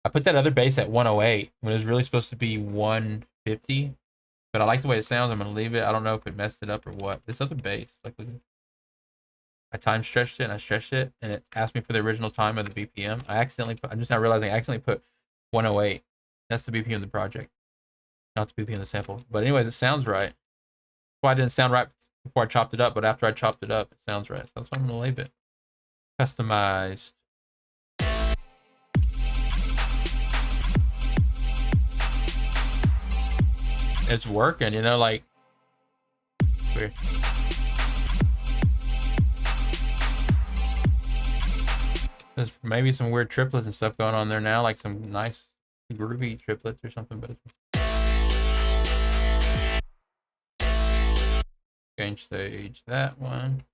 I put that other bass at 108 when it was really supposed to be 150, but I like the way it sounds. I'm gonna leave it. I don't know if it messed it up or what. This other bass, like, I time stretched it and I stretched it, and it asked me for the original time of the BPM. I'm just now realizing I accidentally put 108. That's the BPM of the project, not the BPM of the sample. But anyways, it sounds right. Why it didn't sound right before I chopped it up, but after I chopped it up, it sounds right. So that's why I'm gonna leave it. Customized. It's working, you know, like weird. There's maybe some weird triplets and stuff going on there now, like some nice groovy triplets or something, but change stage that one.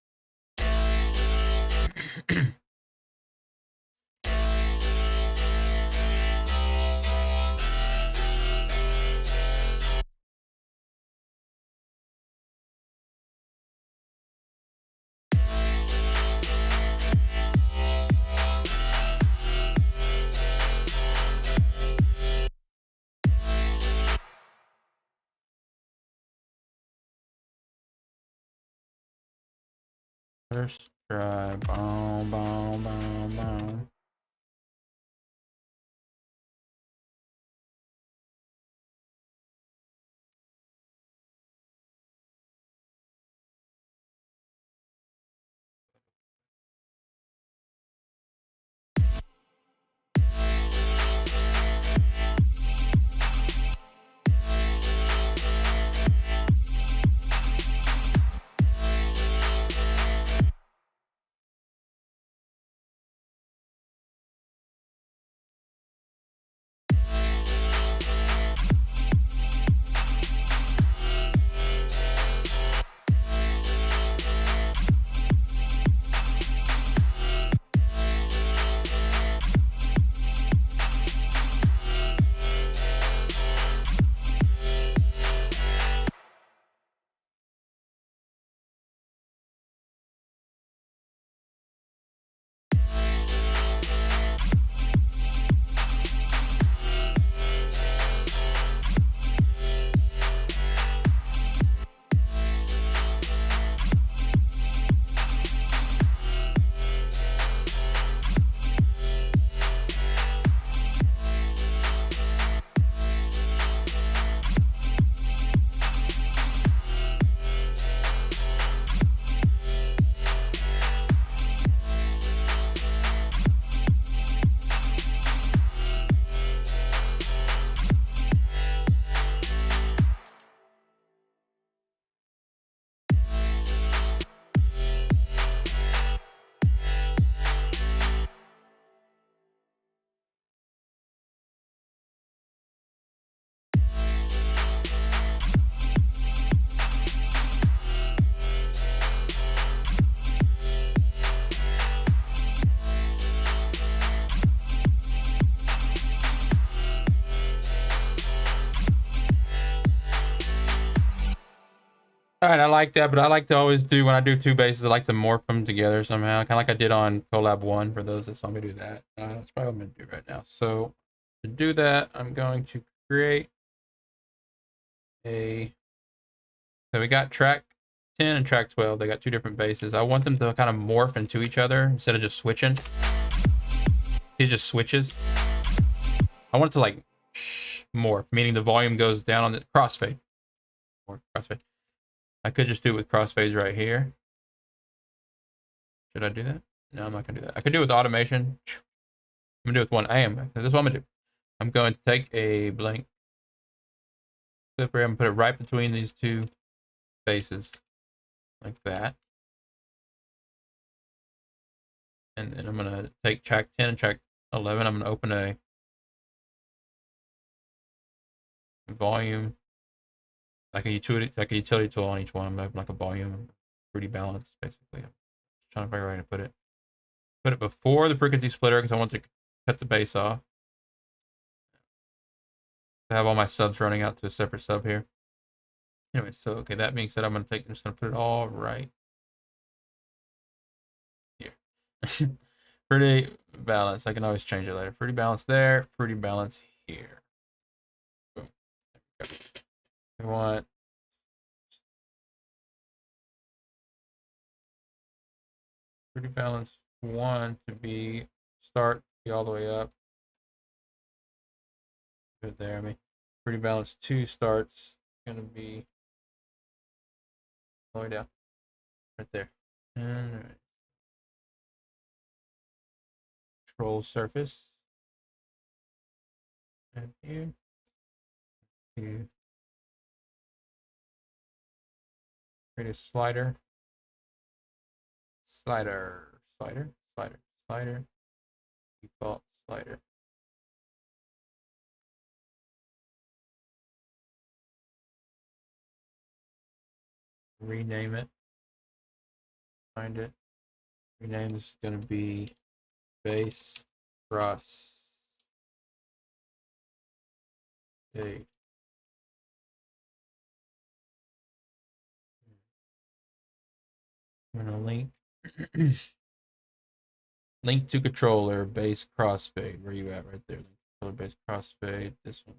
First try, boom, boom, boom, boom. All right, I like that, but I like to always do, when I do two basses, I like to morph them together somehow, kind of like I did on Collab 1 for those that saw me do that. That's probably what I'm going to do right now. So to do that, I'm going to create so we got track 10 and track 12. They got two different basses. I want them to kind of morph into each other instead of just switching. It just switches. I want it to like morph, meaning the volume goes down on the crossfade. Or crossfade. I could just do it with crossfades right here. Should I do that? No, I'm not gonna do that. I could do it with automation. I'm gonna do it with one. This is what I'm gonna do. I'm going to take a blank clipper and put it right between these two faces, like that. And then I'm gonna take track 10 and track 11. I'm gonna open a volume, like a utility tool on each one. I'm gonna open like a volume, pretty balanced, basically. I'm trying to figure out how to put it. Put it before the frequency splitter because I want to cut the bass off. I have all my subs running out to a separate sub here. Anyway, so okay, that being said, I'm just gonna put it all right here. Pretty balanced. I can always change it later. Pretty balanced there, pretty balanced here. Boom. I want pretty balanced 1 to be be all the way up. Right there, I mean, pretty balanced 2 starts gonna be all the way down. Right there. And control surface. And here. Here. Create a slider. Slider. Default slider. Rename it. Find it. Rename this is gonna be bass cross fade. I'm gonna link to controller bass crossfade. Where you at? Right there. Controller bass crossfade. This one.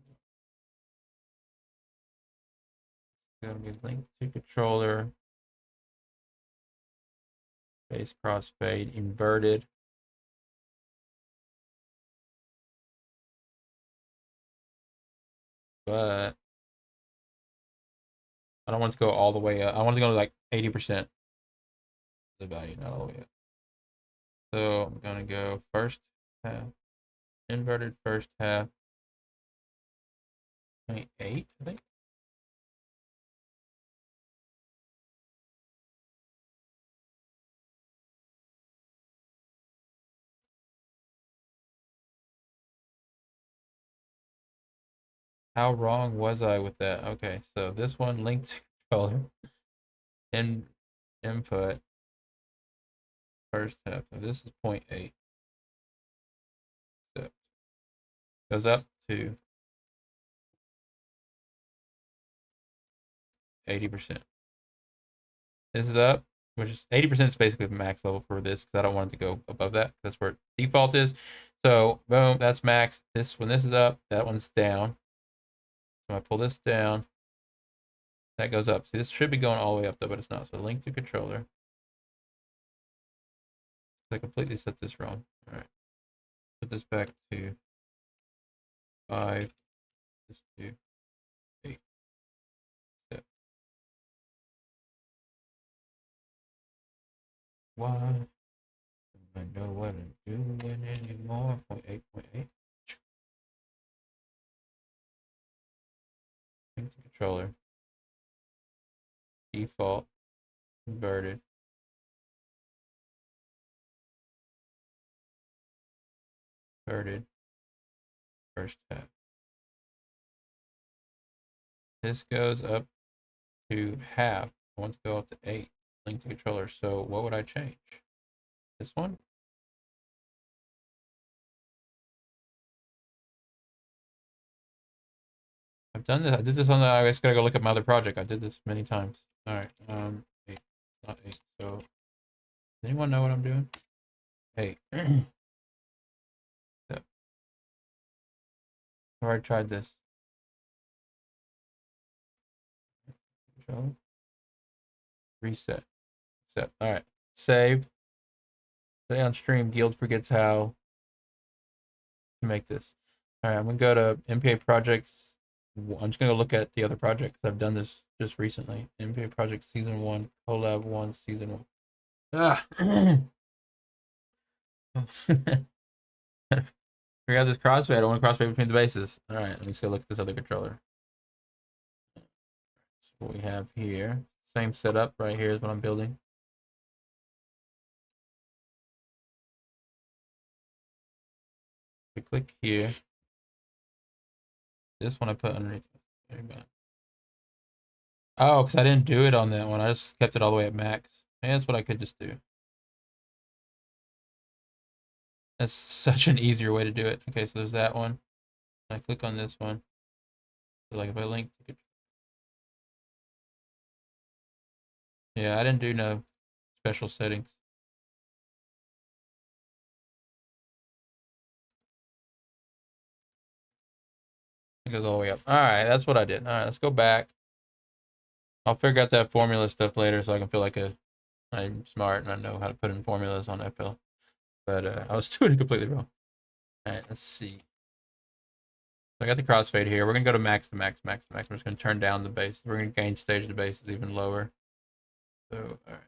Gonna be linked to controller bass crossfade inverted. But I don't want to go all the way up. I want to go to like 80% the value, not all the way up. So I'm gonna go first half, inverted first half, 0.8, I think. How wrong was I with that? Okay, so this one linked color and input first half. So this is 0.8. So goes up to 80%. This is up, which is 80% is basically the max level for this because I don't want it to go above that. That's where default is. So boom, that's max. When this is up, that one's down. So I pull this down, that goes up. See, this should be going all the way up though, but it's not. So link to controller. I completely set this wrong. All right, put this back to 5. This to 8. Set. Why? I know what I'm doing anymore. 0.8. Link to controller. Default. Inverted. Inverted. First half. This goes up to half. I want to go up to 8. Link to controller. So what would I change? This one? I've done this. I did this on the. I just gotta go look at my other project. I did this many times. All right. 8. Not 8. So, does anyone know what I'm doing? 8. So, I've already tried this. Reset. Set. All right. Save. Stay on stream. Guild forgets how to make this. All right. I'm gonna go to MPA projects. I'm just gonna go look at the other project because I've done this just recently. MPA Project Season 1, Collab 1, Season 1. Ah. We got this crossfade. I don't want to crossfade between the bases. All right, let me just go look at this other controller. So what we have here, same setup right here is what I'm building. We click here. This one I put underneath. There you go. Oh, because I didn't do it on that one. I just kept it all the way at max. Maybe that's what I could just do. That's such an easier way to do it. Okay, so there's that one. I click on this one. So like if I link to yeah, I didn't do no special settings. It goes all the way up. All right, that's what I did. All right, let's go back. I'll figure out that formula stuff later so I can feel like I'm smart and I know how to put in formulas on FL. But I was doing it completely wrong. All right, let's see. So I got the crossfade here. We're gonna go to max to max, max to max. We're just gonna turn down the bass. We're gonna gain stage the bass is even lower. So all right.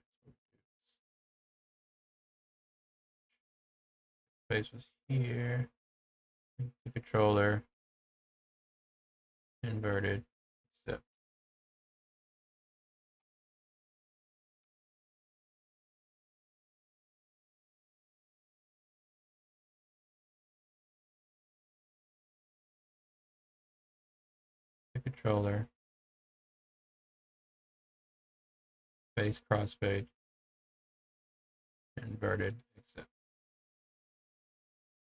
Bass was here. The controller. Inverted. Except. The controller. Bass crossfade. Inverted. Except.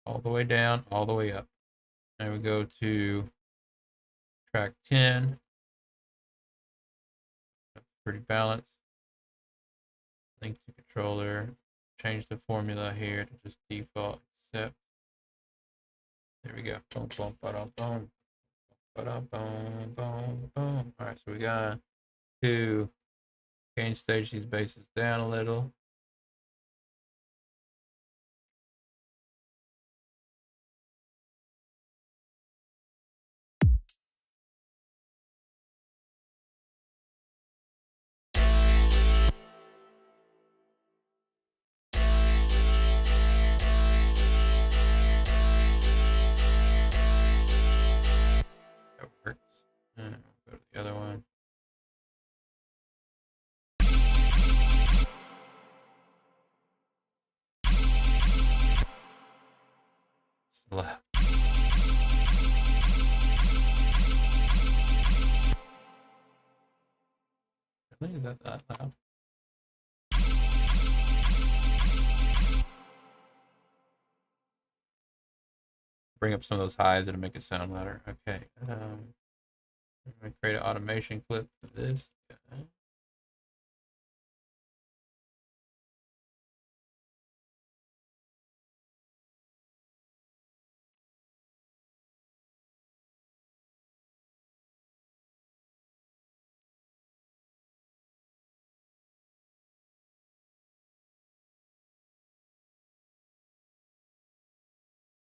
All the way down, all the way up. And we go to track 10. That's pretty balanced. Link to controller. Change the formula here to just default accept. There we go. Boom, boom, ba-dum, boom. Ba-dum, boom, boom, boom. All right, so we got to gain stage these basses down a little. That works. And we'll go to the other one. Slap. Really? Is that loud? Bring up some of those highs and make it sound louder. Okay. I'm gonna create an automation clip for this. Okay.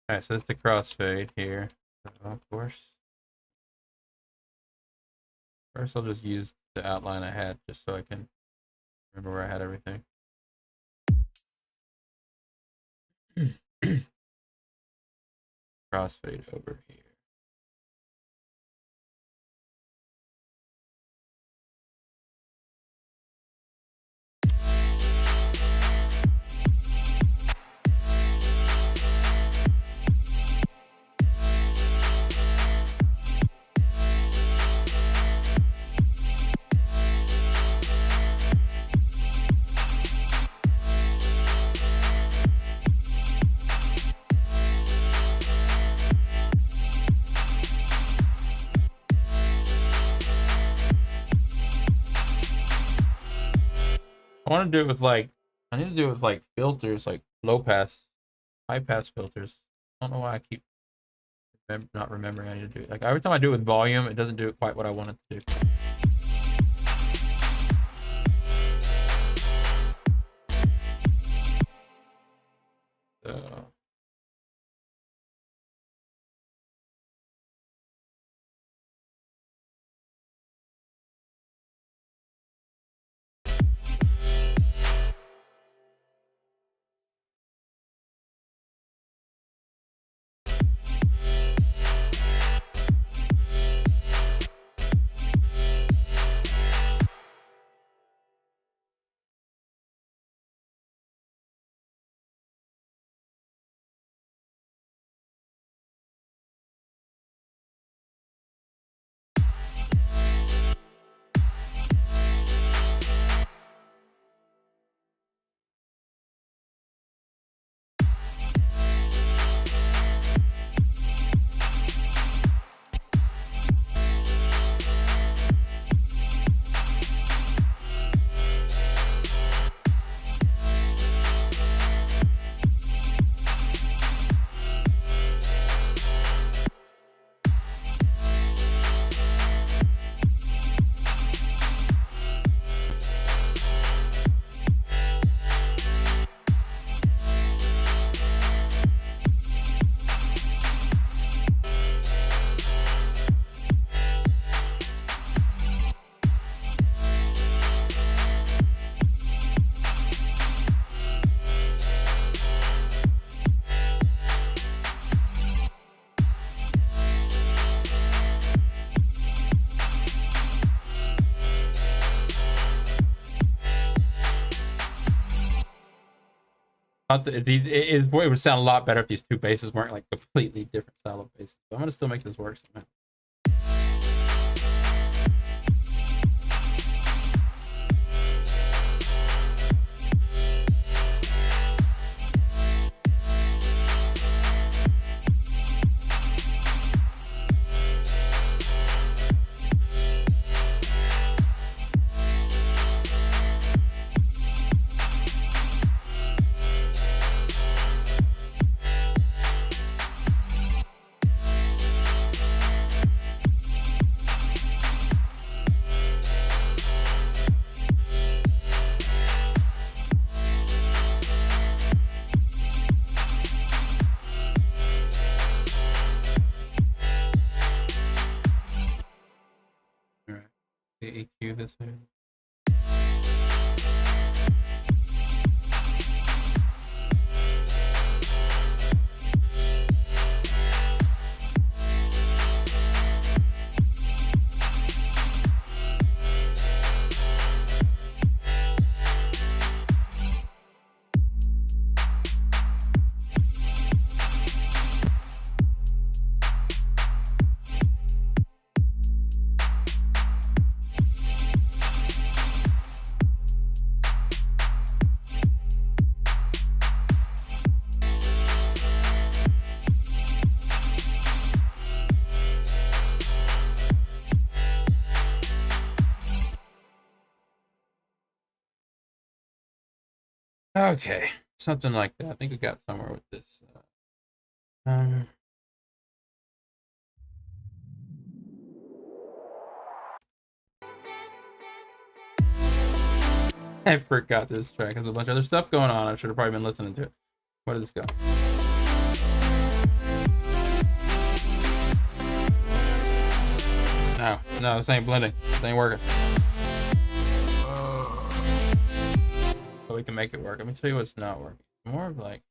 All right, so it's the crossfade here. So of course. First, I'll just use the outline I had just so I can remember where I had everything. Crossfade over here. I want to do it with like, I need to do it with like filters, like low pass, high pass filters. I don't know why I keep not remembering I need to do it. Like every time I do it with volume, it doesn't do it quite what I want it to do. So it would sound a lot better if these two basses weren't like completely different style of basses. So I'm gonna still make this work somehow. EQ this way. Okay, something like that. I think we got somewhere with this. I forgot this track has a bunch of other stuff going on. I should have probably been listening to it. Where does this go? No, this ain't blending. This ain't working. But we can make it work. Let me tell you what's not working. More of like.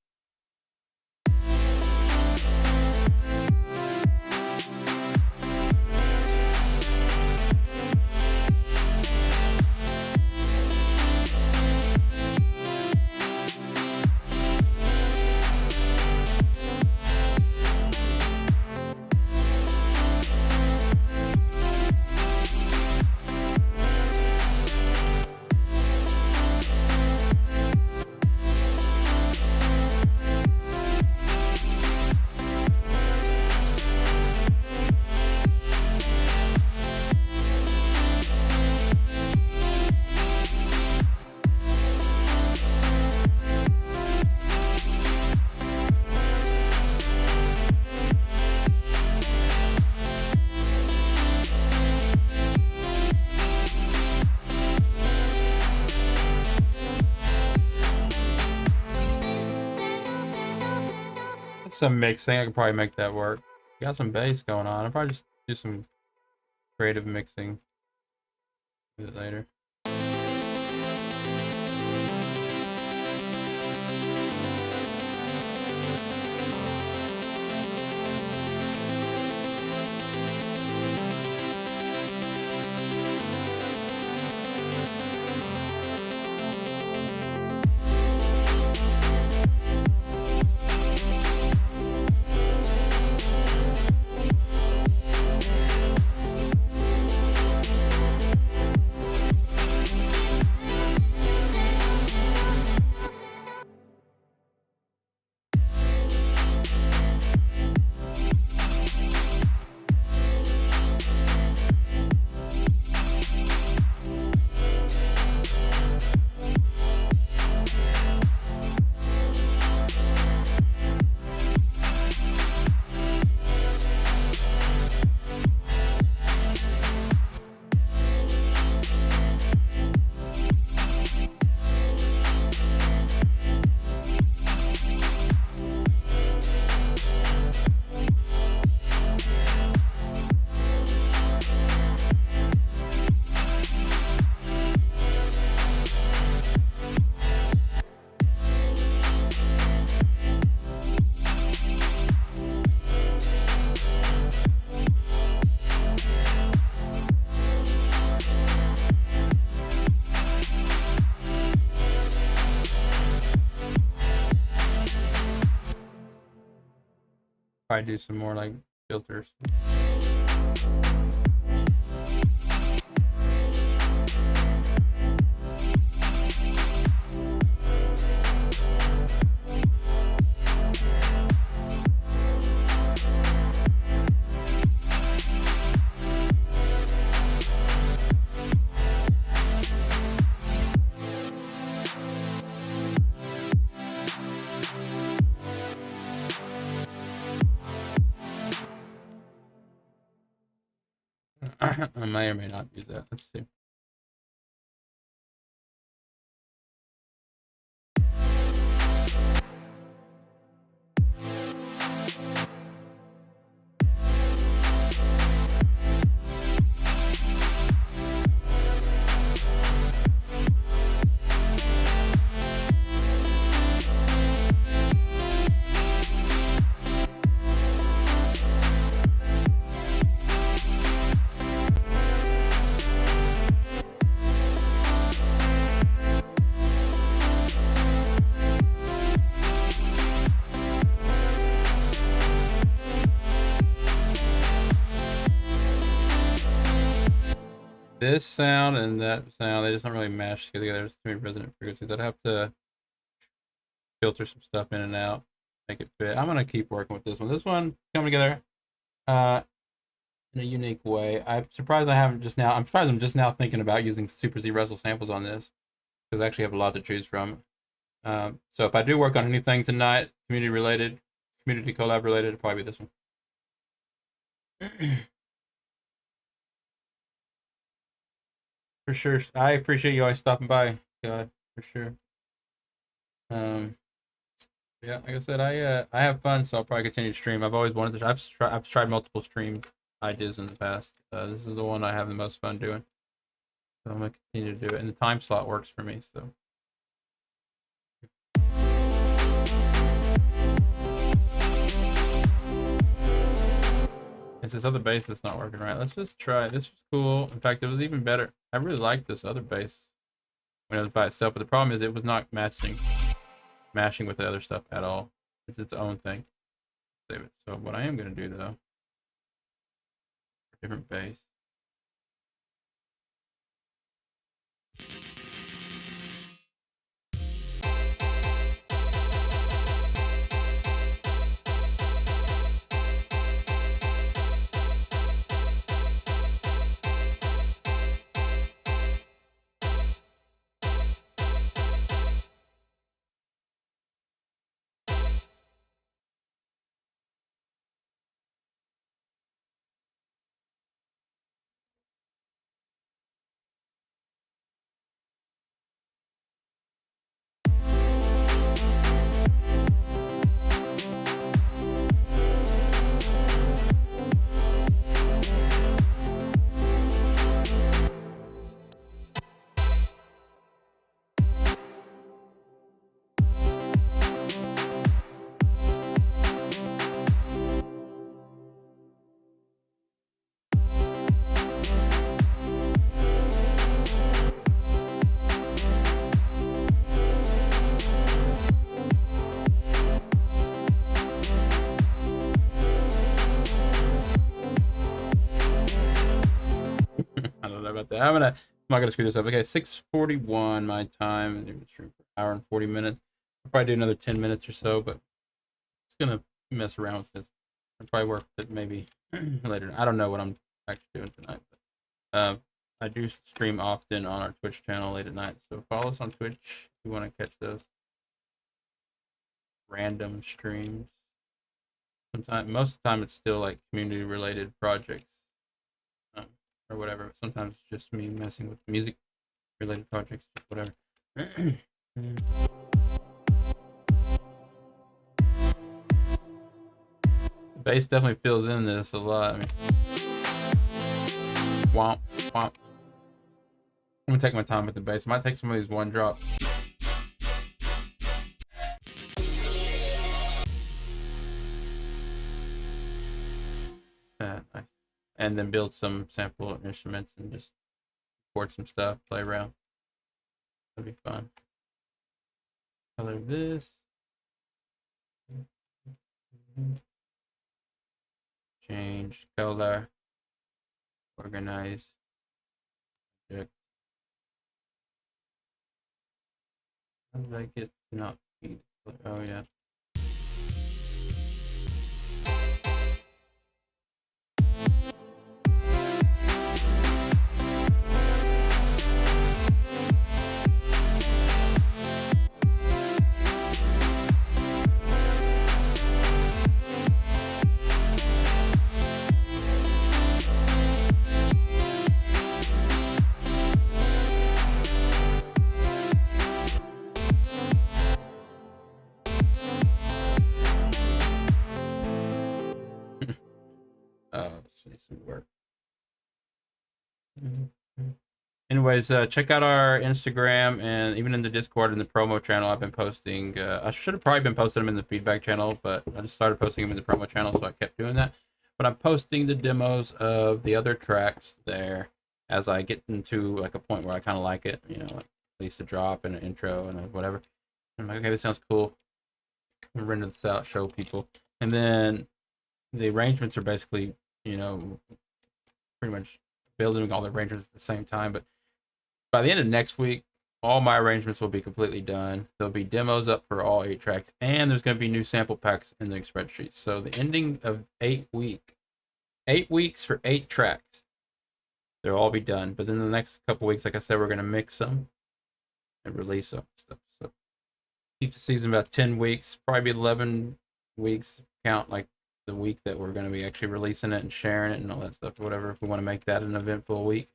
Some mixing, I could probably make that work. Got some bass going on. I'll probably just do some creative mixing. Do it later. Probably do some more like filters. I may or may not use that. Let's see. This sound and that sound, they just don't really mesh together. There's too many resonant frequencies. I'd have to filter some stuff in and out, make it fit. I'm gonna keep working with this one. This one coming together in a unique way. I'm surprised I'm surprised I'm just now thinking about using Super Z Russell samples on this, because I actually have a lot to choose from. So if I do work on anything tonight, community related, community collab related, it'll probably be this one. For sure. I appreciate you always stopping by, God, for sure. Yeah, like I said, I have fun, so I'll probably continue to stream. I've always wanted to. I've tried multiple stream ideas in the past. This is the one I have the most fun doing, so I'm gonna continue to do it. And the time slot works for me, so. It's this other bass that's not working right. Let's just try. This was cool. In fact, it was even better. I really liked this other bass when it was by itself, but the problem is it was not mashing with the other stuff at all. It's its own thing. Save it. So what I am gonna do though, different bass. I don't know about that. I'm not gonna screw this up. Okay, 6:41 my time. Stream for an hour and 40 minutes. I'll probably do another 10 minutes or so, but it's gonna mess around with this. I'll probably work with it maybe later. I don't know what I'm actually doing tonight, but I do stream often on our Twitch channel late at night. So follow us on Twitch if you want to catch those random streams. Most of the time, it's still like community related projects. Or whatever. Sometimes it's just me messing with music related projects, just whatever. The bass definitely fills in this a lot. I mean, womp, womp. I'm gonna take my time with the bass. I might take some of these one drops. Nice. And then build some sample instruments and just record some stuff, play around. That'd be fun. Color this. change color, organize, object. How did I get to not be the color? Oh yeah. This needs some work. Anyways, check out our Instagram and even in the Discord and the promo channel. I've been posting. I should have probably been posting them in the feedback channel, but I just started posting them in the promo channel, so I kept doing that. But I'm posting the demos of the other tracks there as I get into like a point where I kind of like it, you know, like at least a drop and an intro and whatever. I'm like, okay, this sounds cool. I'm render this out, show people, and then the arrangements are basically, you know, pretty much building all the arrangements at the same time. But by the end of next week, all my arrangements will be completely done. There'll be demos up for all 8 tracks, and there's going to be new sample packs in the spreadsheet. So the ending of 8 weeks for 8 tracks, they'll all be done. But then the next couple weeks, like I said, we're going to mix them and release them stuff. So keep the season about 10 weeks, probably 11 weeks. Count like the week that we're going to be actually releasing it and sharing it and all that stuff, or whatever, if we want to make that an eventful week.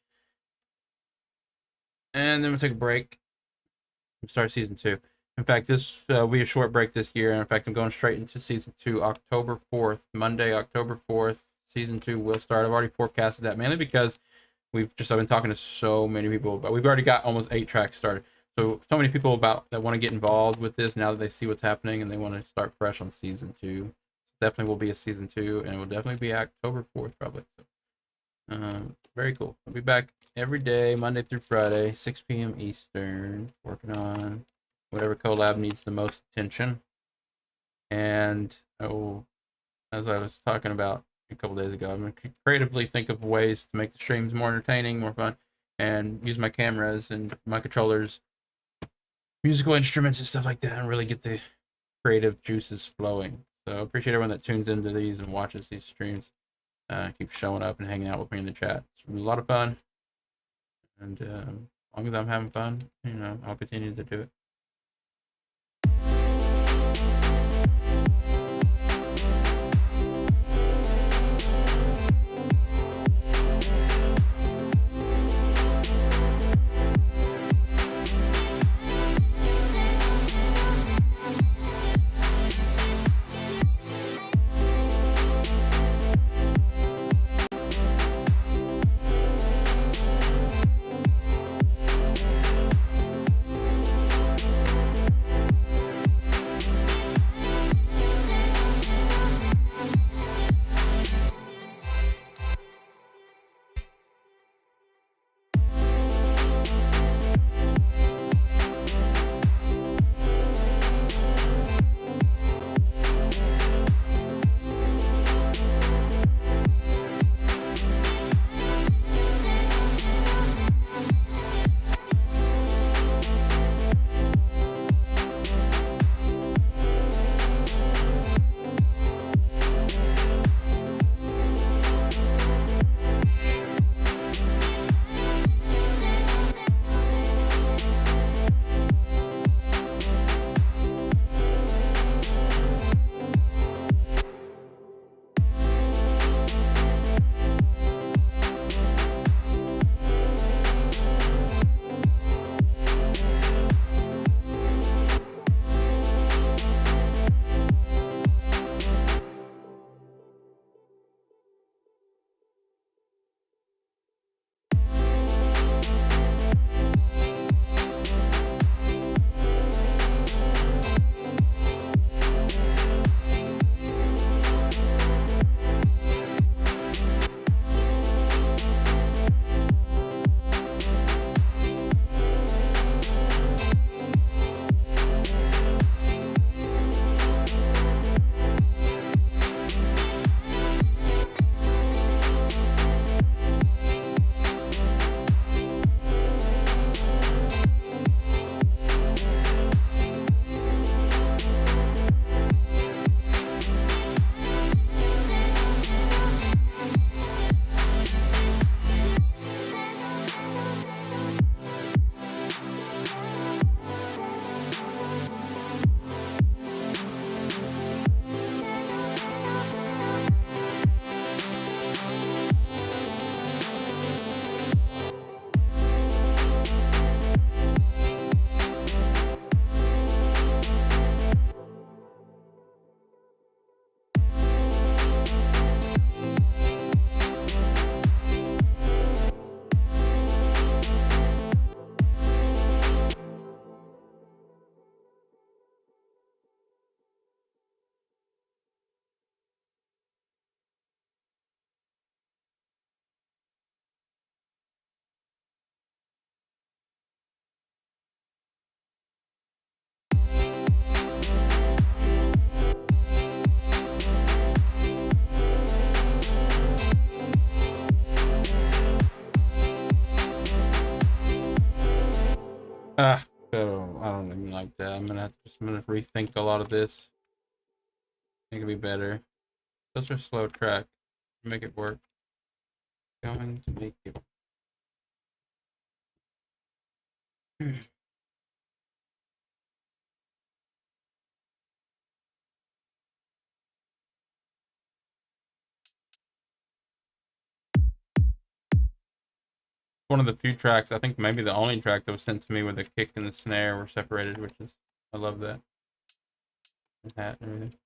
And then we'll take a break and start season 2. In fact, this will be a short break this year. In fact, I'm going straight into season 2, October 4th, Monday, October 4th. Season 2 will start. I've already forecasted that, mainly because I've been talking to so many people about. We've already got almost 8 tracks started. So many people that want to get involved with this now that they see what's happening and they want to start fresh on season 2. Definitely will be a season 2, and it will definitely be October 4th, probably. So, very cool. I'll be back every day, Monday through Friday, 6 p.m. Eastern, working on whatever collab needs the most attention. And as I was talking about a couple days ago, I'm going to creatively think of ways to make the streams more entertaining, more fun, and use my cameras and my controllers, musical instruments and stuff like that, and really get the creative juices flowing. So I appreciate everyone that tunes into these and watches these streams. Keep showing up and hanging out with me in the chat. It's a lot of fun. And as long as I'm having fun, you know, I'll continue to do it. So I don't even like that. I'm gonna rethink a lot of this. I think it'll be better. Such a slow track. Make it work. Going to make it. One of the few tracks, I think maybe the only track that was sent to me where the kick and the snare were separated, which is, I love that. The hat and everything.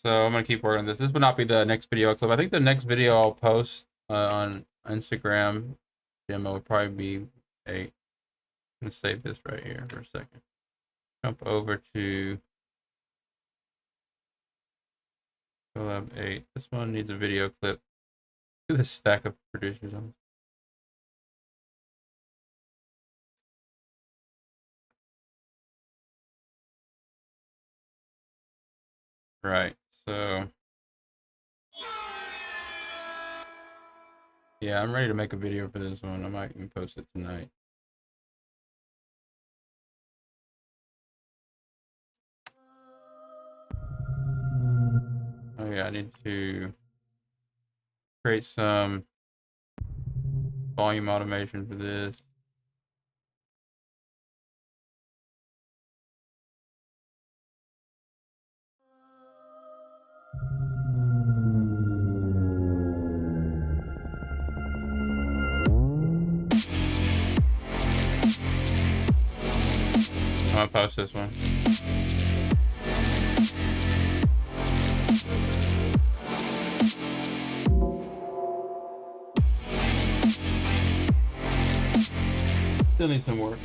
So I'm gonna keep working on this. This would not be the next video clip. I think the next video I'll post on Instagram demo would probably be a. I'm gonna save this right here for a second. Jump over to Collab 8. This one needs a video clip. Look at this stack of producers on. Right. So yeah, I'm ready to make a video for this one. I might even post it tonight. Oh yeah, I need to create some volume automation for this. I'm gonna post this one. Still need some work.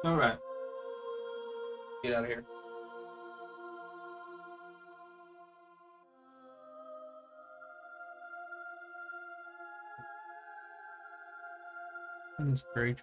All right. Get out of here. This great.